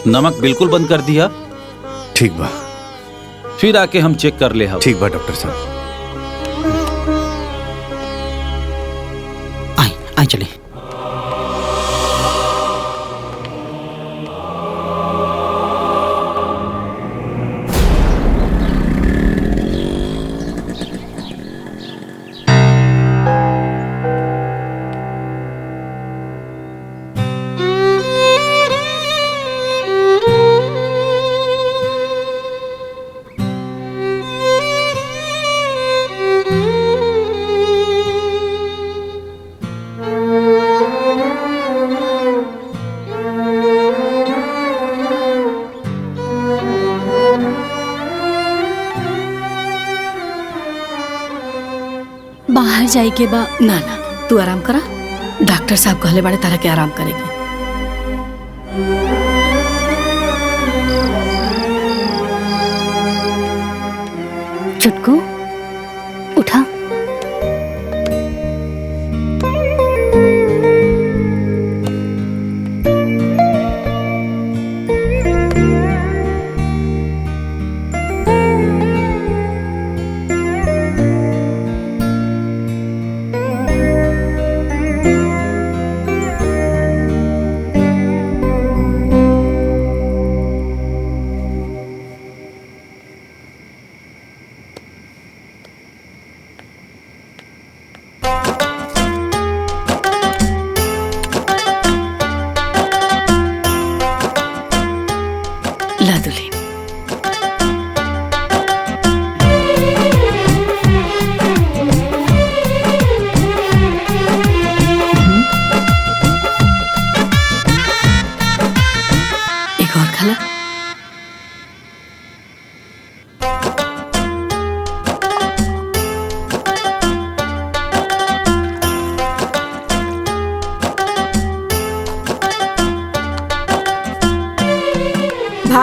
नमक बिल्कुल बंद कर दिया। ठीक बा। फिर आके हम चेक कर ले। ठीक बा डॉक्टर साहब। आई चले। बाहर जाए के बा? ना ना, तू आराम करा। डॉक्टर साहब कहले बाड़े तारा के आराम करेगी। चुटकू उठा।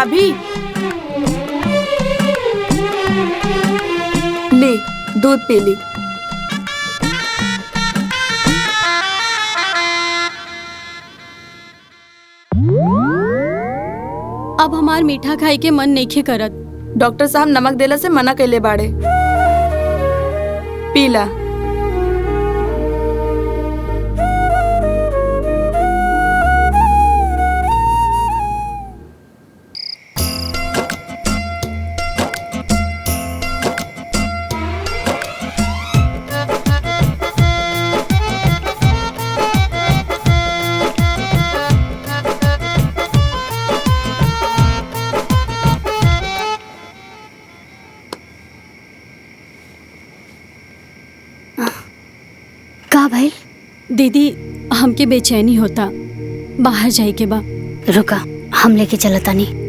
अभी ले दूध पी ली। अब हमार मीठा खाए के मन नइखे करत। डॉक्टर साहब नमक देला से मना कैले बाड़े। पीला। का भाई? दीदी हमके बेचैनी होता, बाहर जाए के बा। रुका, हम लेके चलता नहीं।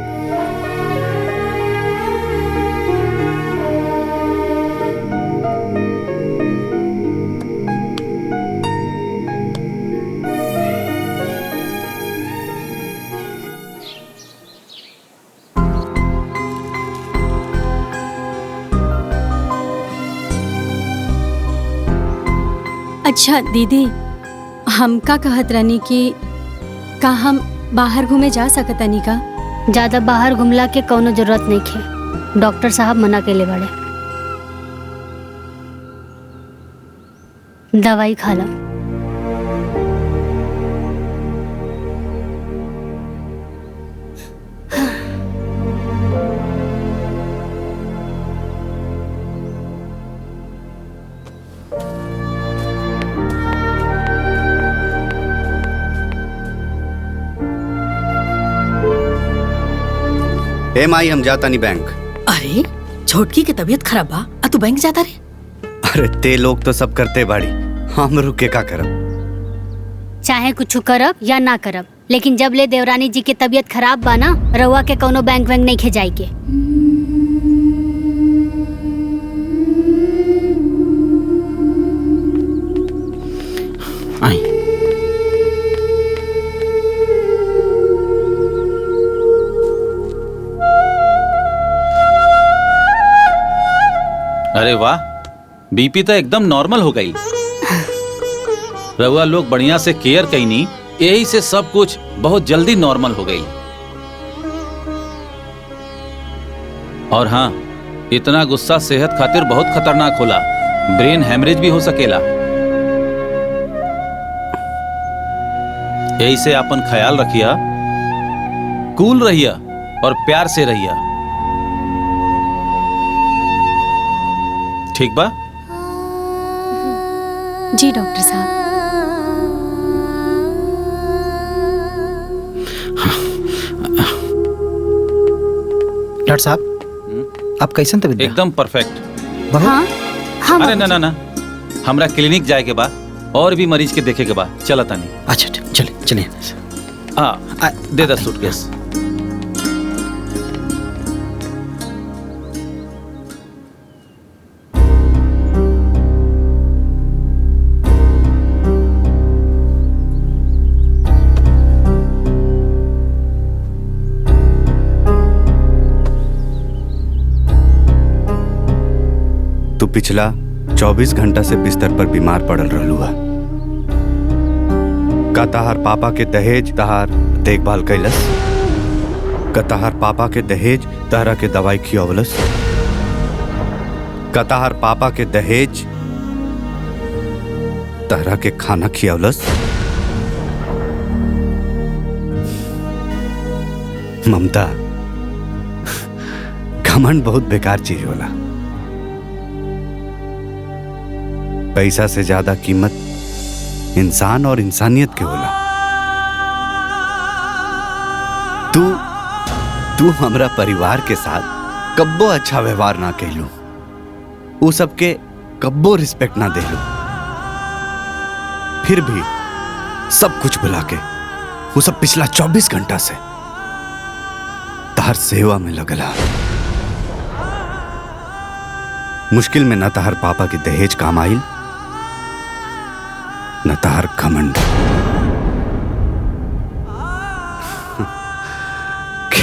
अच्छा दीदी, हम का कहत रहनी कि का हम बाहर घूमे जा सकतनी का? ज्यादा बाहर घुमला के कोनो जरूरत नहीं खे। डॉक्टर साहब मना के ले बड़े। दवाई खा ला। ए माई, हम जाता नहीं बैंक। अरे छोटकी के तबीयत खराब बा, तू बैंक जाता रे? अरे ते लोग तो सब करते बाड़ी, हम रुके का करब? चाहे कुछ करब या ना करब, लेकिन जब ले देवरानी जी के तबीयत खराब बा ना, रउआ के कोनो बैंक वैंक नहीं खे जाए के। आई अरे वाह, बीपी तो एकदम नॉर्मल हो गई। रउआ लोग बढ़िया से केयर कईनी, यही से सब कुछ बहुत जल्दी नॉर्मल हो गई। और हाँ, इतना गुस्सा सेहत खातिर बहुत खतरनाक होला, ब्रेन हैमरेज भी हो सकेला। यही से अपन ख्याल रखिया, कूल रहिया और प्यार से रहिया, ठीक बा? जी डॉक्टर साहब। डॉक्टर साहब, आप कैसन तबीयत? एकदम परफेक्ट। हाँ, हाँ अरे ना ना ना, हमरा क्लिनिक जाए के बा और भी मरीज के देखे के बा, चला तानी। अच्छा चलिए चलिए। हाँ, दे द सूटकेस। तू पिछला 24 घंटा से बिस्तर पर बीमार पड़ल रहलू है। का तहार पापा के दहेज तहार देखभाल कैलस? का तहार पापा के दहेज तहरा के दवाई खियावलस? का तहार पापा के दहेज तहरा के खाना खियावलस? ममता, घमंड बहुत बेकार चीज होला। पैसा से ज्यादा कीमत इंसान और इंसानियत के होला। तू हमरा परिवार के साथ कब्बो अच्छा व्यवहार ना कैलू, उ सबके कब्बो रिस्पेक्ट ना देलू, फिर भी सब कुछ भुला के वो सब पिछला 24 घंटा से तहर सेवा में लगला। मुश्किल में न तहर पापा के दहेज काम आइल, न तहर घमंड।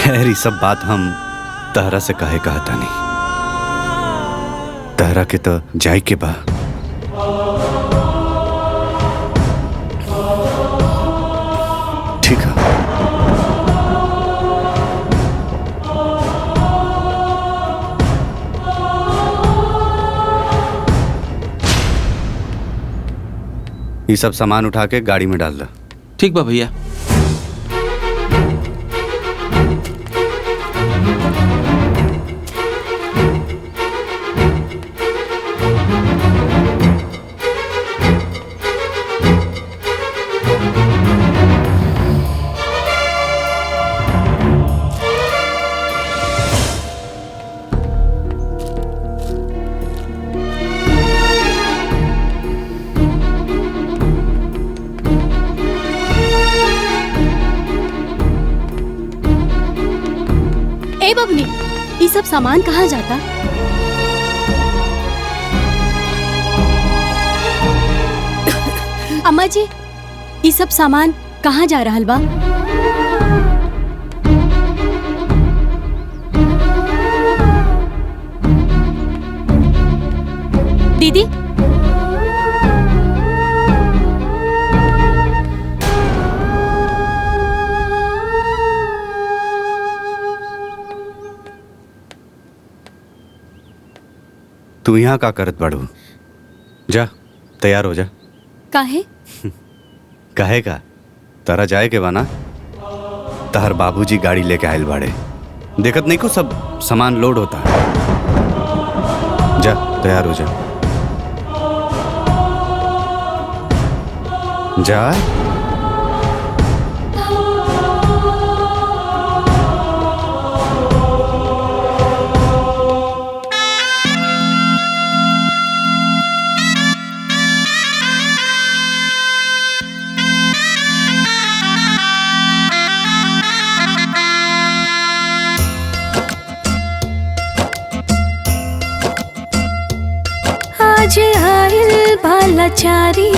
खैर ये सब बात हम तहरा से काहे कहता नहीं। तहरा के तो जाए के बा। ठीक है। ये सब सामान उठा के गाड़ी में डाल दो। ठीक बा भैया। ए बबनी, ये सब सामान कहाँ जाता? अम्मा जी, ये सब सामान कहाँ जा रहल बा? दीदी, तू यहाँ का करत बाड़ू? जा तैयार हो जा। काहे? काहे का? तारा जाए के बाना? तहर बाबूजी गाड़ी लेके आयल बाड़े। देखत नहीं को सब सामान लोड होता। जा तैयार हो जा। जा। आज आयल बालाचारी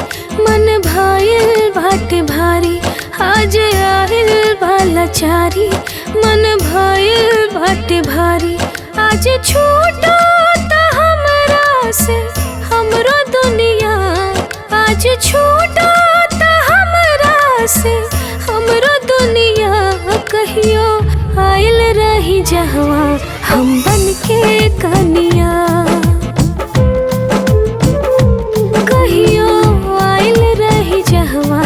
मन भायल बाटे भारी। आज आयल बालाचारी मन भायल बाटे भारी। आज छूटो त हमरा से हमरो दुनिया। आज छूटो त हमरा से हमरो दुनिया। कहियो आयल रही जहवा हम बन के कनिया। कहियो आयल रही जहवा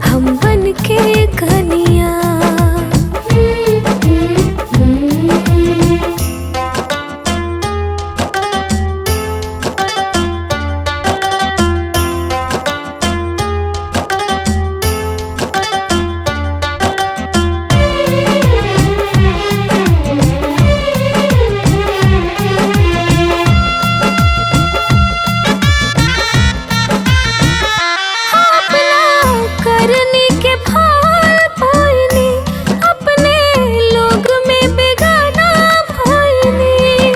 हम बन के कनिया। करनी के भाल पाइनी अपने लोग में बेगाना भाईनी।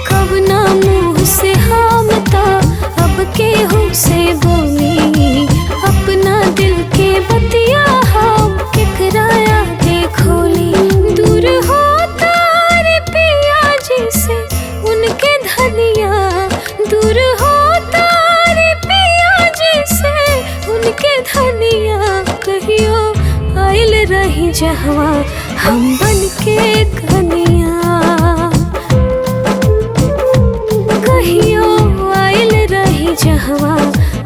कब ना मुँह से हम तो अब केहू से बोली। अपना दिल के बतिया हम केकराया के खोली। दूर हो तारे पिया जी से उनके धनिया। दूर हो तारे पिया जी से उनके धनिया। कहियो आयल रही जहवा हम बन के कनिया। कहियो आयल रही जहवा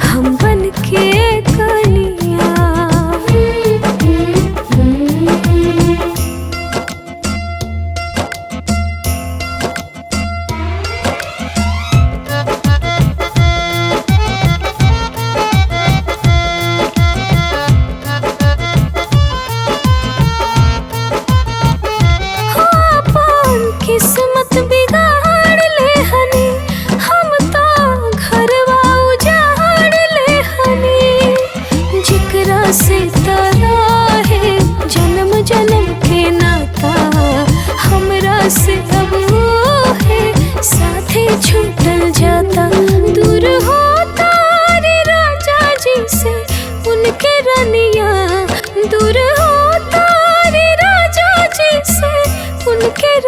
हम बन के कनिया।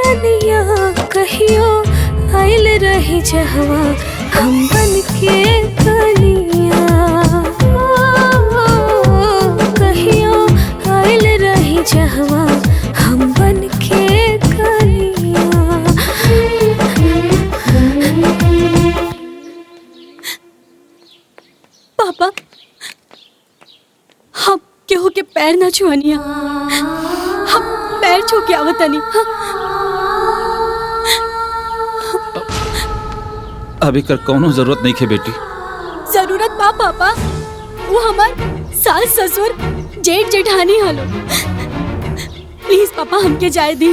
कनिया कहियो आइल रही जहवा हम बन के कनिया कहियो आइल रही जहवा हम बन के कनिया। पापा हम केहू के पैर ना छुअनिया, हम पैर छू के आवतनी। अभी कर कोनो जरूरत नहीं खे बेटी। जरूरत बा पापा, वो हमार सास ससुर जेठ जेठानी हलो। प्लीज पापा हमके जाए दी।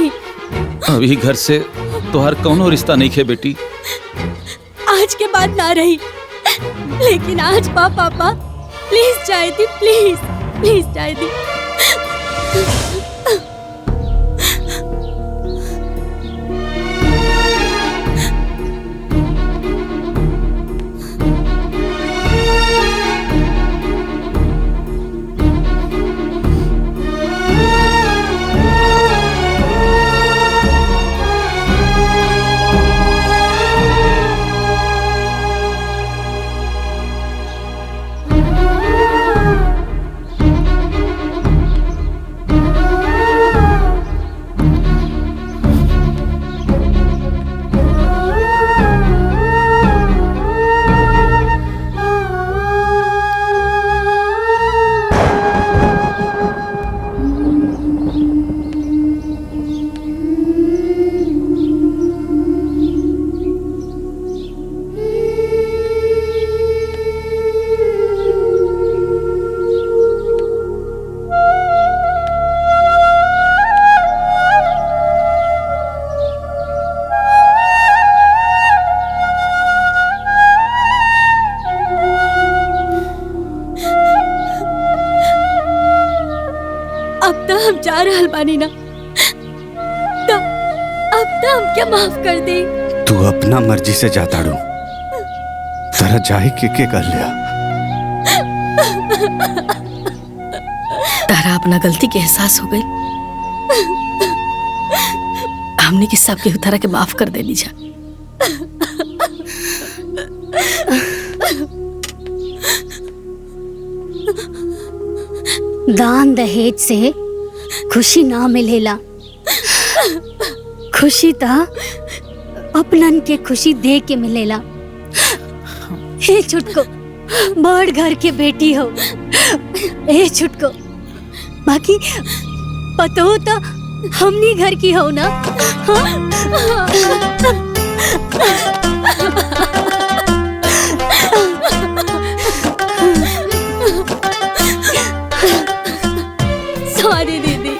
अभी घर से तोहर कोनो रिश्ता नहीं खे बेटी। आज के बाद ना रही, लेकिन आज बा पापा, प्लीज जाए दी, प्लीज प्लीज जाए दी। हम जा रहल बानी ना, तो अब तो हम क्या माफ कर दे। तू अपना मर्जी से जाता रू, तेरा जाए के कर लिया। तारा अपना गलती के एहसास हो गई, हमने की सब के तरह के माफ कर देनी जा। दान दहेज से खुशी ना मिलेला, खुशी ता अपनन के खुशी दे के मिलेला। हे छुटको, बड़ घर के बेटी हो, ए छुटको, बाकी पतो तो हमनी घर की हो ना। सॉरी दीदी।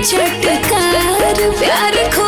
चटकार प्यार खो